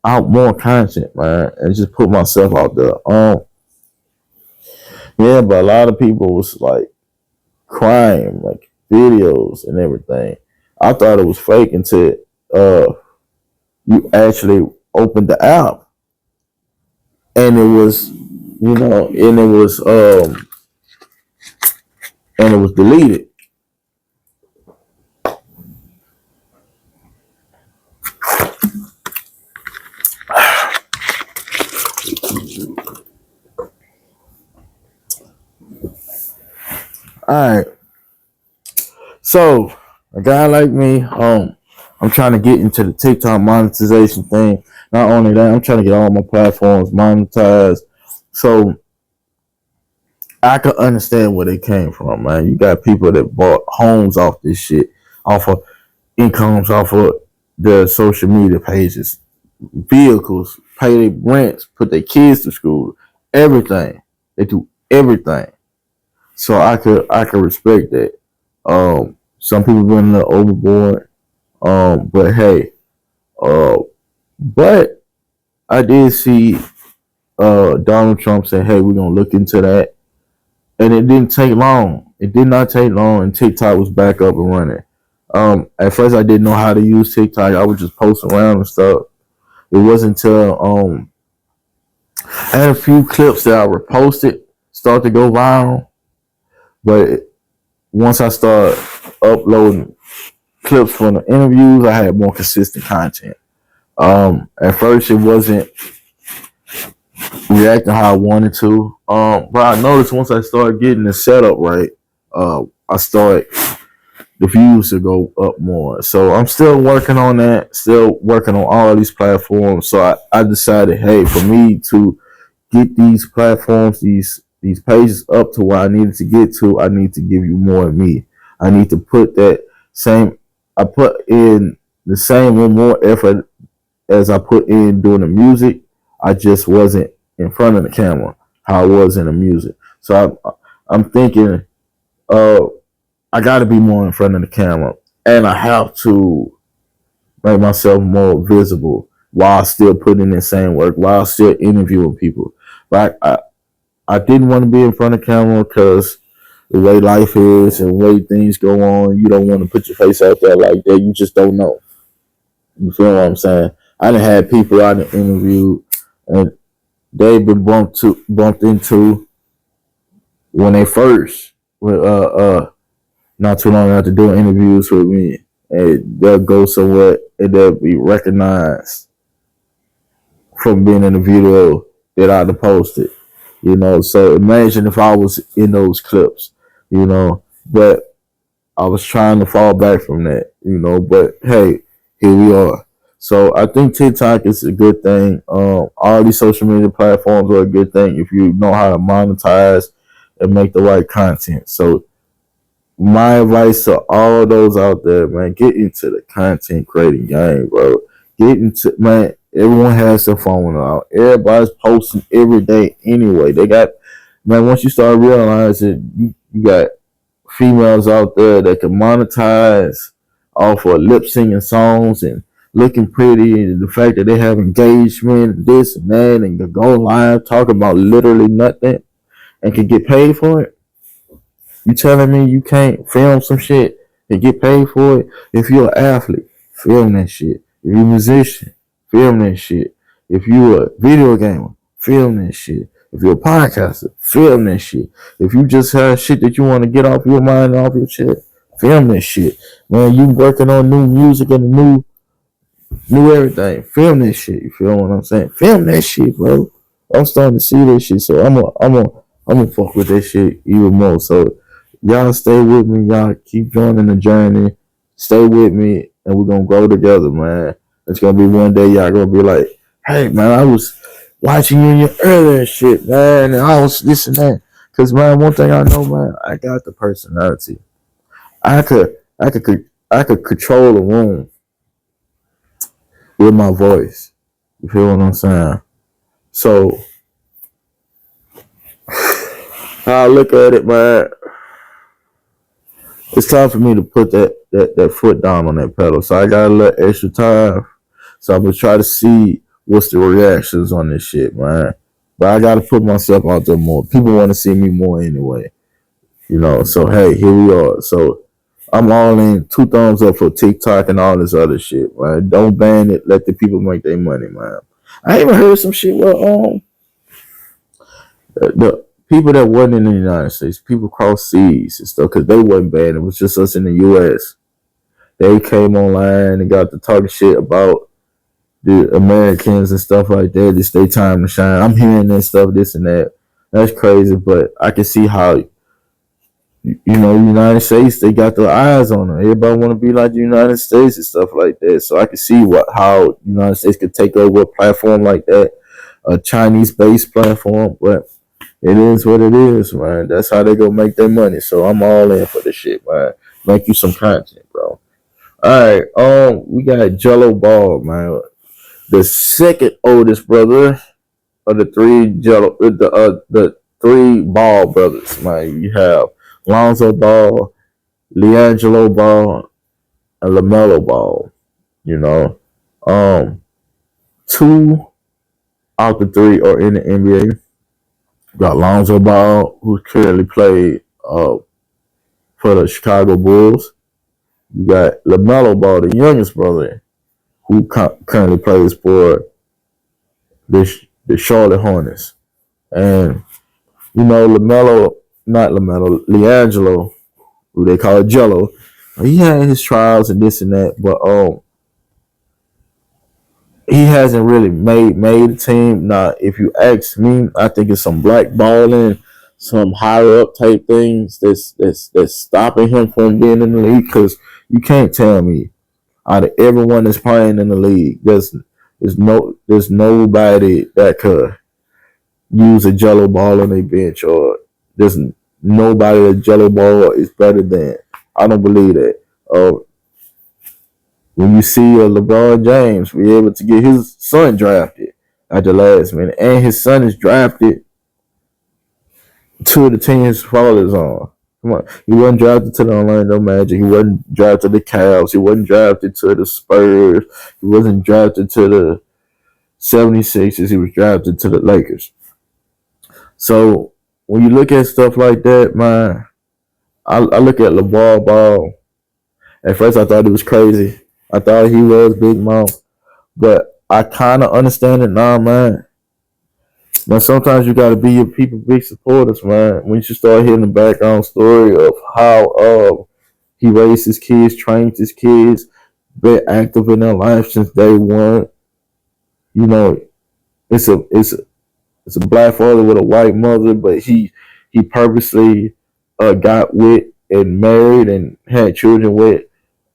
out more content, man. And just put myself out there. Yeah, but a lot of people was like crying, like videos and everything. I thought it was fake until you actually opened the app. And it was, and it was deleted. All right. So a guy like me, I'm trying to get into the TikTok monetization thing. Not only that, I'm trying to get all my platforms monetized. So I can understand where they came from, man. You got people that bought homes off this shit, off of incomes, off of the social media pages, vehicles, pay their rents, put their kids to school, everything. They do everything. So I could respect that. Some people went a little overboard. But hey, uh, but I did see Donald Trump say, "Hey, we're gonna look into that," and it didn't take long. It did not take long, and TikTok was back up and running. At first, I didn't know how to use TikTok. I would just post around and stuff. It wasn't until I had a few clips that I reposted start to go viral, but once I started uploading clips from the interviews, I had more consistent content. At first, it wasn't reacting how I wanted to. But I noticed once I started getting the setup right, I started the views to go up more. So I'm still working on that, still working on all these platforms. So I decided, hey, for me to get these platforms, these pages up to where I needed to get to, I need to give you more of me. I need to put that same, I put in the same or more effort as I put in doing the music. I just wasn't in front of the camera how I was in the music. So I'm thinking, I got to be more in front of the camera, and I have to make myself more visible while still putting in the same work, while still interviewing people. But I didn't want to be in front of camera because the way life is and the way things go on, you don't want to put your face out there like that. You just don't know. You feel what I'm saying? I done had people I done interviewed and they've been bumped into when they first not too long after doing interviews with me, and they'll go somewhere and they'll be recognized from being in the video that I posted. So imagine if I was in those clips, but I was trying to fall back from that, but hey, here we are. So I think TikTok is a good thing. All these social media platforms are a good thing if you know how to monetize and make the right content. So my advice to all those out there, man, get into the content creating game, bro. Get into, man, everyone has their phone out. Everybody's posting every day anyway. They got, man, once you start realizing you got females out there that can monetize off of lip singing songs and looking pretty, and the fact that they have engagement, this and that, and can go live, talk about literally nothing and can get paid for it. You telling me you can't film some shit and get paid for it? If you're an athlete, film that shit. If you're a musician, film that shit. If you're a video gamer, film that shit. If you're a podcaster, film that shit. If you just have shit that you want to get off your mind and off your chest, film that shit. Man, you working on new music and new everything. Film that shit. You feel what I'm saying? Film that shit, bro. I'm starting to see this shit, so I'm gonna fuck with that shit even more. So y'all stay with me. Y'all keep joining the journey. Stay with me, and we're gonna grow together, man. It's gonna be one day y'all gonna be like, "Hey, man, I was watching you in your earlier shit, man, and I was this and that." Cause man, one thing I know, man, I got the personality. I could control a room with my voice. You feel what I'm saying? So I look at it, man. It's time for me to put that foot down on that pedal. So I got a little extra time. So I'm gonna try to see what's the reactions on this shit, man. But I gotta put myself out there more. People want to see me more anyway. So hey, here we are. So I'm all in. 2 thumbs up for TikTok and all this other shit, man. Don't ban it. Let the people make their money, man. I even heard some shit where the people that wasn't in the United States, people cross seas and stuff, because they wasn't banned. It was just us in the U.S. They came online and got to talking shit about the Americans and stuff like that. It's their time to shine. I'm hearing that stuff, this and that. That's crazy, but I can see how, the United States, they got their eyes on them. Everybody want to be like the United States and stuff like that. So I can see how the United States could take over a platform like that, a Chinese-based platform, but it is what it is, man. That's how they go make their money. So I'm all in for this shit, man. Make you some content, bro. All right, we got Jello Ball, man. The second oldest brother of the three the three Ball brothers, man. You have Lonzo Ball, LiAngelo Ball, and LaMelo Ball. You know, um, two out the three are in the NBA. Got Lonzo Ball, who currently played for the Chicago Bulls. You got LaMelo Ball, the youngest brother, who currently plays for the Charlotte Hornets. And not LaMelo, LiAngelo, who they call Jello, he had his trials and this and that, but he hasn't really made a team. Now, if you ask me, I think it's some blackballing, some higher up type things that's stopping him from being in the league. Because you can't tell me out of everyone that's playing in the league, there's nobody that could use a Jello ball on their bench, or there's nobody that Jello ball is better than. I don't believe that. When you see LeBron James be able to get his son drafted at the last minute, and his son is drafted to the team his father's on. Come on, he wasn't drafted to the Orlando Magic. He wasn't drafted to the Cavs. He wasn't drafted to the Spurs. He wasn't drafted to the 76ers. He was drafted to the Lakers. So when you look at stuff like that, man, I look at LeVar Ball. At first, I thought he was crazy. I thought he was big mouth, but I kind of understand it now, man. But sometimes you gotta be your people, big supporters, man. When you start hearing the background story of how he raised his kids, trained his kids, been active in their life since day one. You know, it's a black father with a white mother, but he purposely got with and married and had children with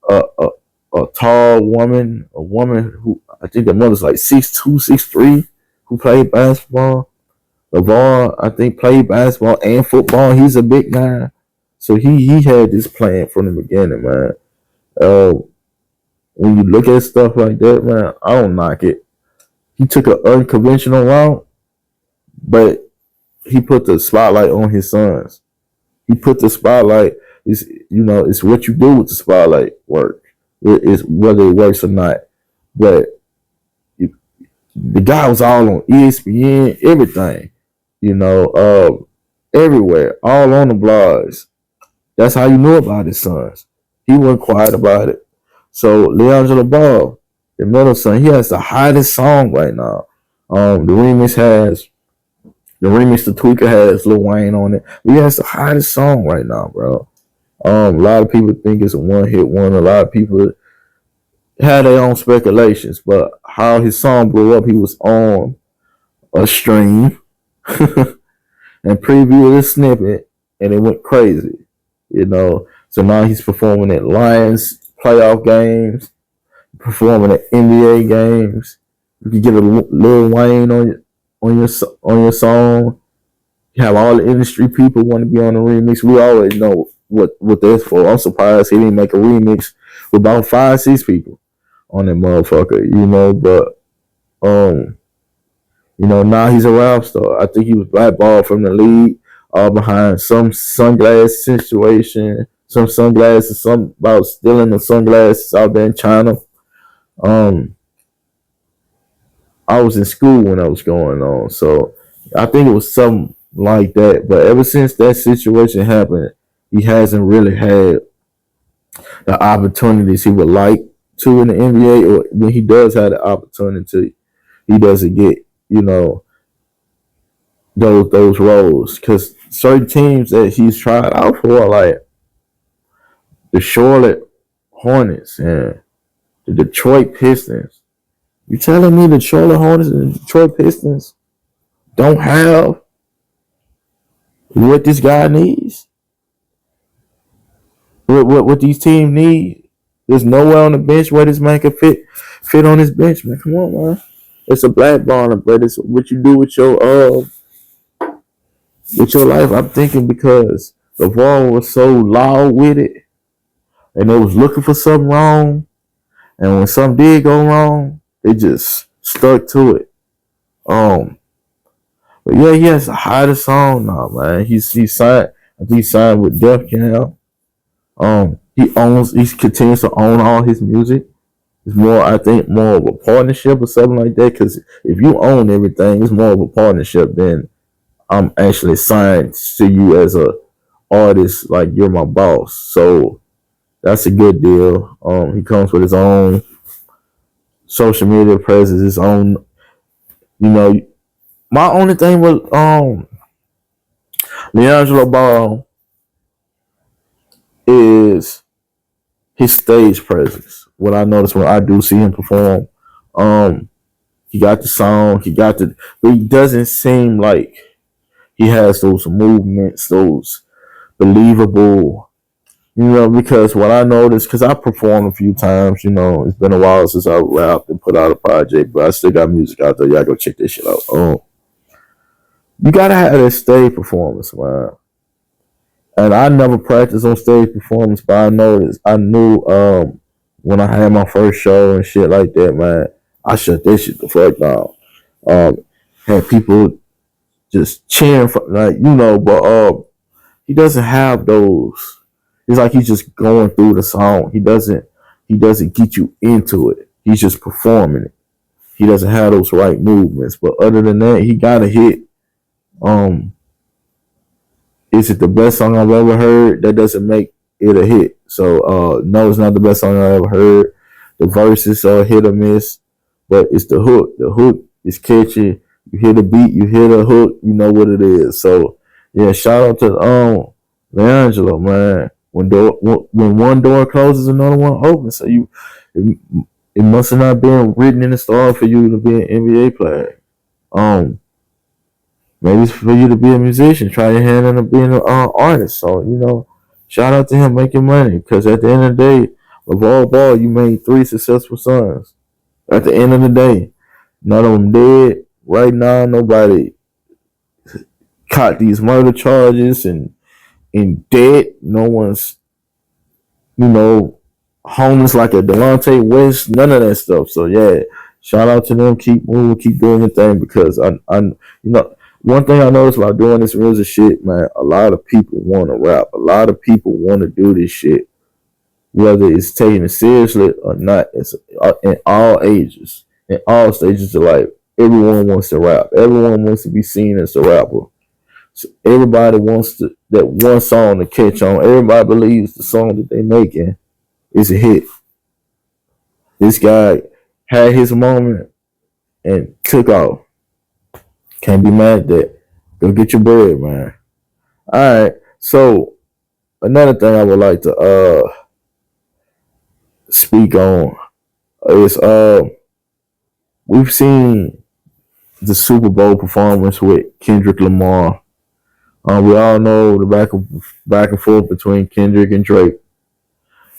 a tall woman, a woman who I think the mother's like 6'2", 6'3", who played basketball. LeVar, I think, played basketball and football. He's a big guy. So he had this plan from the beginning, man. When you look at stuff like that, man, I don't knock it. He took an unconventional route, but he put the spotlight on his sons. He put the spotlight. It's what you do with the spotlight work. It's whether it works or not. But the guy was all on ESPN, everything. Everywhere, all on the blogs. That's how you knew about his sons. He wasn't quiet about it. So LiAngelo Ball, the middle son, he has the hottest song right now. The remix the Tweaker has Lil Wayne on it. But he has the hottest song right now, bro. A lot of people think it's a one-hit wonder. A lot of people had their own speculations, but how his song blew up, he was on a stream and previewed a snippet, and it went crazy. So now he's performing at Lions playoff games, performing at NBA games. You can get a Lil Wayne on your song. You have all the industry people want to be on the remix. We already know what that's for. I'm surprised he didn't make a remix with about 5-6 people on that motherfucker. But now he's a rap star. I think he was blackballed from the league, all behind some sunglass situation, some about stealing the sunglasses out there in China. I was in school when that was going on, so I think it was something like that. But ever since that situation happened, he hasn't really had the opportunities he would like to in the NBA, or when he does have the opportunity, he doesn't get, those roles. Because certain teams that he's tried out for, like the Charlotte Hornets and the Detroit Pistons. You telling me the Charlotte Hornets and the Detroit Pistons don't have what this guy needs? What these teams need? There's nowhere on the bench where this man can fit on his bench, man. Come on, man. It's a blackballing, but it's what you do with your life. I'm thinking because LeVar was so loud with it, and they was looking for something wrong, and when something did go wrong, they just stuck to it. But yeah, he has the hottest song now, man. He signed. I think he signed with Def Jam. He continues to own all his music. It's more, I think, more of a partnership or something like that. Because if you own everything, it's more of a partnership than I'm actually signed to you as a artist. Like you're my boss. So that's a good deal. He comes with his own social media presence, his own. You know, my only thing with Leangelo Ball is his stage presence. What I notice when I do see him perform, um, he got the song, but he doesn't seem like he has those movements, those believable, because what I noticed, because I performed a few times, it's been a while since I rapped and put out a project, but I still got music out there. Y'all go check this shit out. You gotta have that stage performance, man. And I never practiced on stage performance, but I knew when I had my first show and shit like that, man, I shut this shit the fuck down. Had people just cheering for, like, but he doesn't have those. It's like he's just going through the song. He doesn't get you into it. He's just performing it. He doesn't have those right movements. But other than that, he got a hit. Is it the best song I've ever heard? That doesn't make it a hit. So no, it's not the best song I ever heard. The verses are hit or miss, but it's the hook. The hook is catchy. You hear the beat, you hear the hook, you know what it is. So yeah, shout out to Leangelo, man. When one door closes, another one opens. So it must have not been written in the stars for you to be an NBA player. Maybe it's for you to be a musician. Try your hand into being an artist. So shout out to him making money. Because at the end of the day, LeVar Ball, you made 3 successful sons. At the end of the day, none of them dead. Right now, nobody caught these murder charges and in debt. No one's, homeless like a Delonte West. None of that stuff. So yeah, shout out to them. Keep moving. Keep doing your thing. Because one thing I noticed while doing this music shit, man, a lot of people want to rap. A lot of people want to do this shit, whether it's taking it seriously or not. It's in all ages, in all stages of life. Everyone wants to rap. Everyone wants to be seen as a rapper. So everybody wants that one song to catch on. Everybody believes the song that they're making is a hit. This guy had his moment and took off. Can't be mad at that. Go get your bread, man. All right. So another thing I would like to speak on is we've seen the Super Bowl performance with Kendrick Lamar. We all know the back and forth between Kendrick and Drake.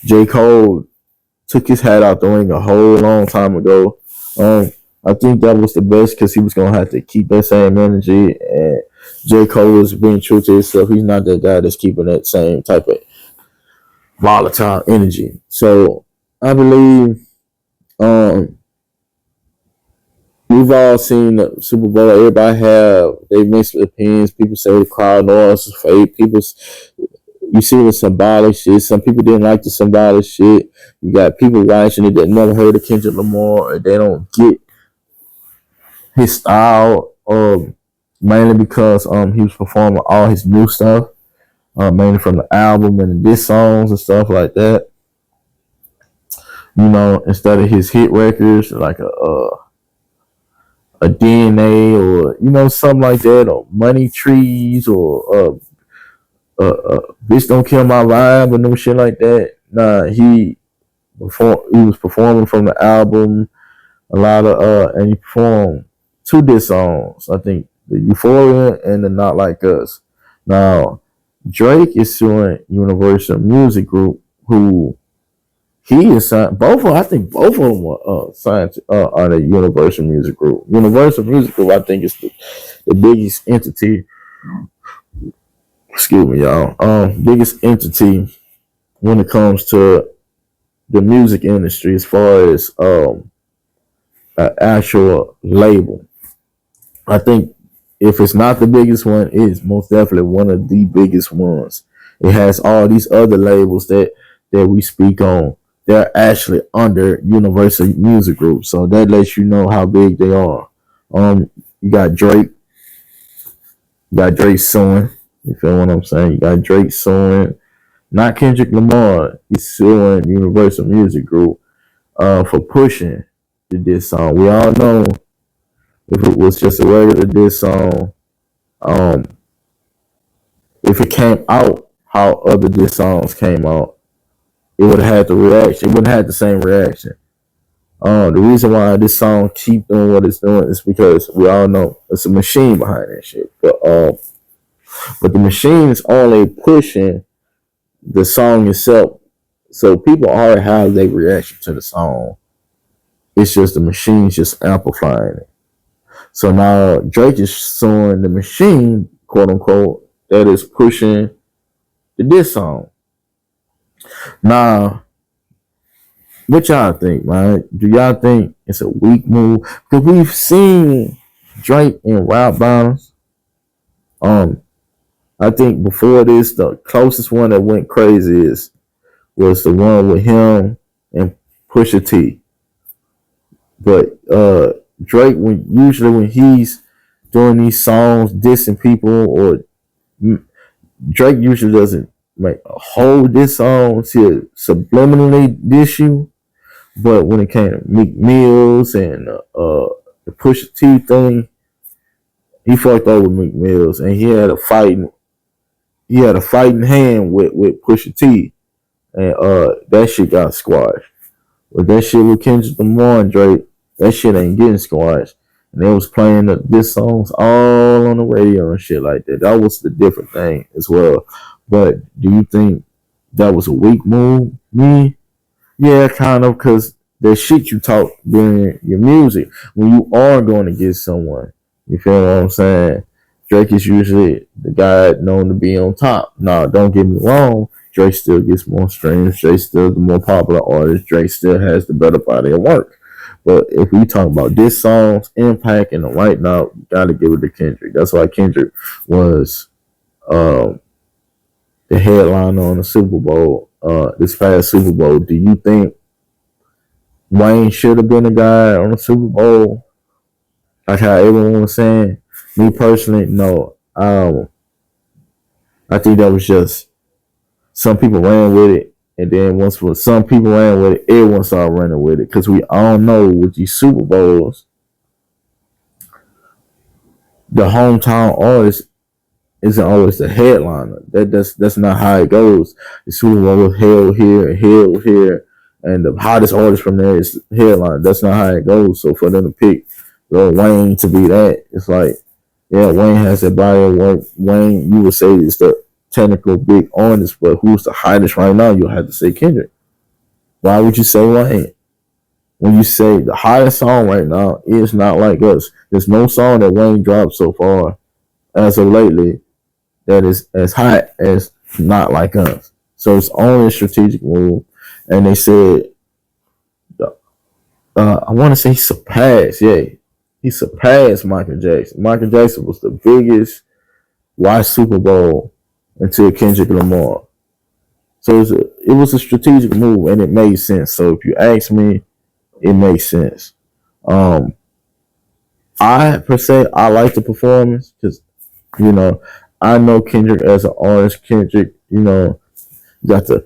J. Cole took his hat out the ring a whole long time ago. I think that was the best because he was going to have to keep that same energy. And J. Cole was being true to himself. He's not that guy that's keeping that same type of volatile energy. So I believe we've all seen the Super Bowl. Everybody have they mixed opinions. People say the crowd noise is fake. You see the symbolic shit. Some people didn't like the symbolic shit. You got people watching it that never heard of Kendrick Lamar. They don't get his style, mainly because he was performing all his new stuff, mainly from the album and the diss songs and stuff like that. Instead of his hit records, like a DNA or something like that, or Money Trees, or Bitch Don't Kill My Vibe, or no shit like that. Nah, he was performing from the album a lot of and he performed 2 diss songs. I think the Euphoria and the Not Like Us. Now Drake is suing Universal Music Group, who he is signed. I think both of them were signed on the Universal Music Group. Universal Music Group, I think, is the biggest entity. Excuse me, y'all. Biggest entity when it comes to the music industry, as far as an actual label. I think if it's not the biggest one, it is most definitely one of the biggest ones. It has all these other labels that we speak on. They're actually under Universal Music Group, so that lets you know how big they are. You got Drake, suing. You feel what I'm saying? You got Drake suing, not Kendrick Lamar. He's suing Universal Music Group for pushing the diss song. We all know if it was just a regular diss song, um, if it came out how other diss songs came out, it would have had the reaction. It wouldn't have had the same reaction. The reason why this song keep doing what it's doing is because we all know it's a machine behind that shit. But the machine is only pushing the song itself. So people already have their reaction to the song. It's just the machine's just amplifying it. So now Drake is suing the machine, quote unquote, that is pushing the diss song. Now, what y'all think, man? Do y'all think it's a weak move? Because we've seen Drake in rap battles. I think before this, the closest one that went crazy was the one with him and Pusha T. But Drake, when he's doing these songs dissing people, or Drake usually doesn't make a whole diss song to subliminally diss you. But when it came to Meek Mills and the Pusha T thing, he fucked over Meek Mills, and he had a fighting hand with Pusha T, and that shit got squashed. But that shit with Kendrick Lamar and Drake, that shit ain't getting squashed. And they was playing diss songs all on the radio and shit like that. That was the different thing as well. But do you think that was a weak move? Me? Yeah, kind of, because the shit you talk during your music, when you are going to get someone, you feel what I'm saying? Drake is usually the guy known to be on top. Now, don't get me wrong, Drake still gets more streams. Drake still the more popular artist. Drake still has the better body of work. But if we talk about this song's impact and right now, you gotta give it to Kendrick. That's why Kendrick was the headliner on the Super Bowl, this past Super Bowl. Do you think Wayne should have been the guy on the Super Bowl? Like how everyone was saying? Me personally, no. I think that was just some people ran with it, and then once some people ran with it, everyone started running with it. Because we all know with these Super Bowls, the hometown artist isn't always the headliner. That's not how it goes. The Super Bowl was held here, and the hottest artist from there is headliner. That's not how it goes. So for them to pick Lil Wayne to be that, it's like, yeah, Wayne has that body of work. Wayne, you would say, is the technical big artist, but who's the hottest right now? You'll have to say Kendrick. Why would you say Wayne? When you say the hottest song right now is Not Like Us, there's no song that Wayne dropped so far as of lately that is as hot as Not Like Us. So it's only a strategic move. And they said, I want to say he surpassed Michael Jackson. Michael Jackson was the biggest watched Super Bowl until Kendrick Lamar. So it was a strategic move, and it made sense. So if you ask me, it makes sense. I like the performance because, I know Kendrick as an artist. Kendrick, got the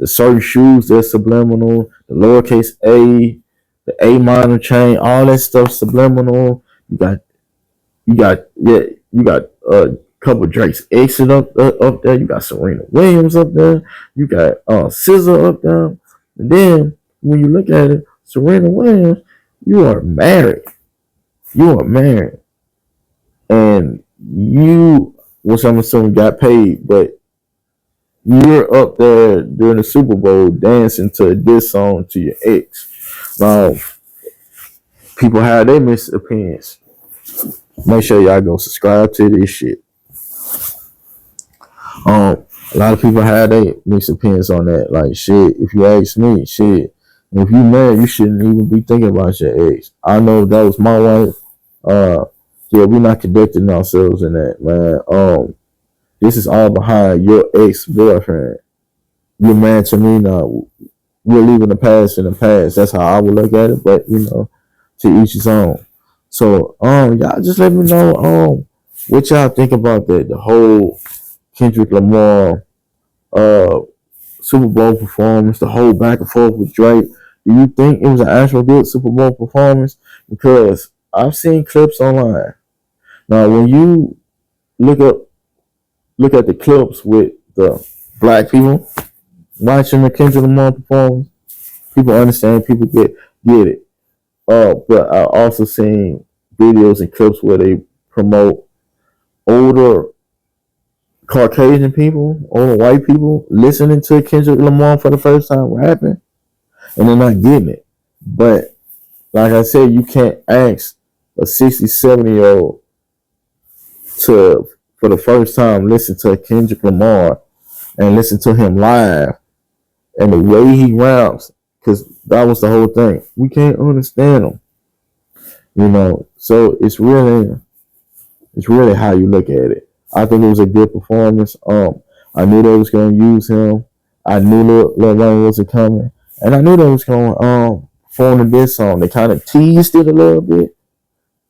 certain shoes that's subliminal, the lowercase a, the A minor chain, all that stuff subliminal. You got a couple of Drake's exit up there. You got Serena Williams up there. You got SZA up there. And then when you look at it, Serena Williams, you are married. And you, which I'm assuming got paid, but you're up there during the Super Bowl dancing to this song to your ex. Now, people have their mixed opinions. Make sure y'all go subscribe to this shit. A lot of people have their mixed opinions on that. Like, shit, if you ask me, shit, If you married, you shouldn't even be thinking about your ex. I know that was my wife. Uh, yeah, we're not conducting ourselves in that, man. This is all behind your ex boyfriend. You're married to me now. We're leaving the past in the past. That's how I would look at it. But to each his own. So y'all just let me know what y'all think about that. The whole Kendrick Lamar uh Super Bowl performance, the whole back and forth with Drake. Do you think it was an actual good Super Bowl performance? Because I've seen clips online. Now, when you look up, look at the clips with the black people watching the Kendrick Lamar performance, people understand, people get it. But I also seen videos and clips where they promote older Caucasian people, older white people listening to Kendrick Lamar for the first time rapping, and they're not getting it. But like I said, you can't ask a 60, 70-year old to, for the first time, listen to Kendrick Lamar and listen to him live and the way he raps, because that was the whole thing. We can't understand him, So it's really how you look at it. I think it was a good performance. I knew they was gonna use him. I knew Lil Wayne wasn't coming, and I knew they was gonna perform this song. They kind of teased it a little bit,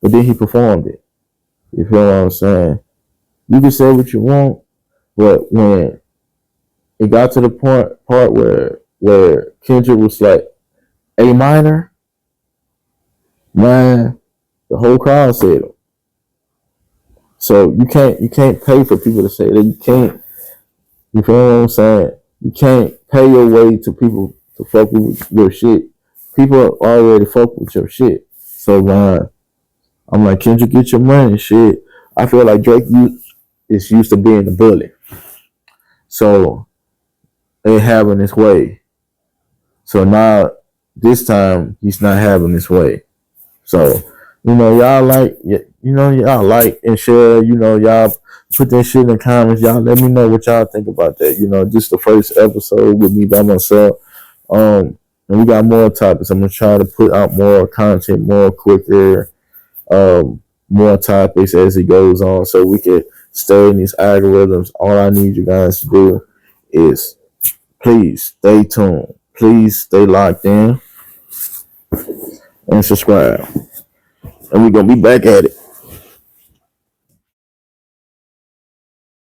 but then he performed it. You feel what I'm saying? You can say what you want, but when it got to the part where Kendrick was like A minor, man, the whole crowd said it. So you can't pay for people to say that. You can't. You feel what I'm saying? You can't pay your way to people to fuck with your shit. People already fuck with your shit. So I'm like, Kendrick, get your money, shit. I feel like Drake is used to being the bully. So they having his way. So now this time he's not having his way. So y'all like and share. Y'all put that shit in the comments. Y'all let me know what y'all think about that. Just the first episode with me by myself. And we got more topics. I'm gonna try to put out more content more quicker, more topics as it goes on, so we can stay in these algorithms. All I need you guys to do is please stay tuned. Please stay locked in and subscribe. And we're gonna be back at it.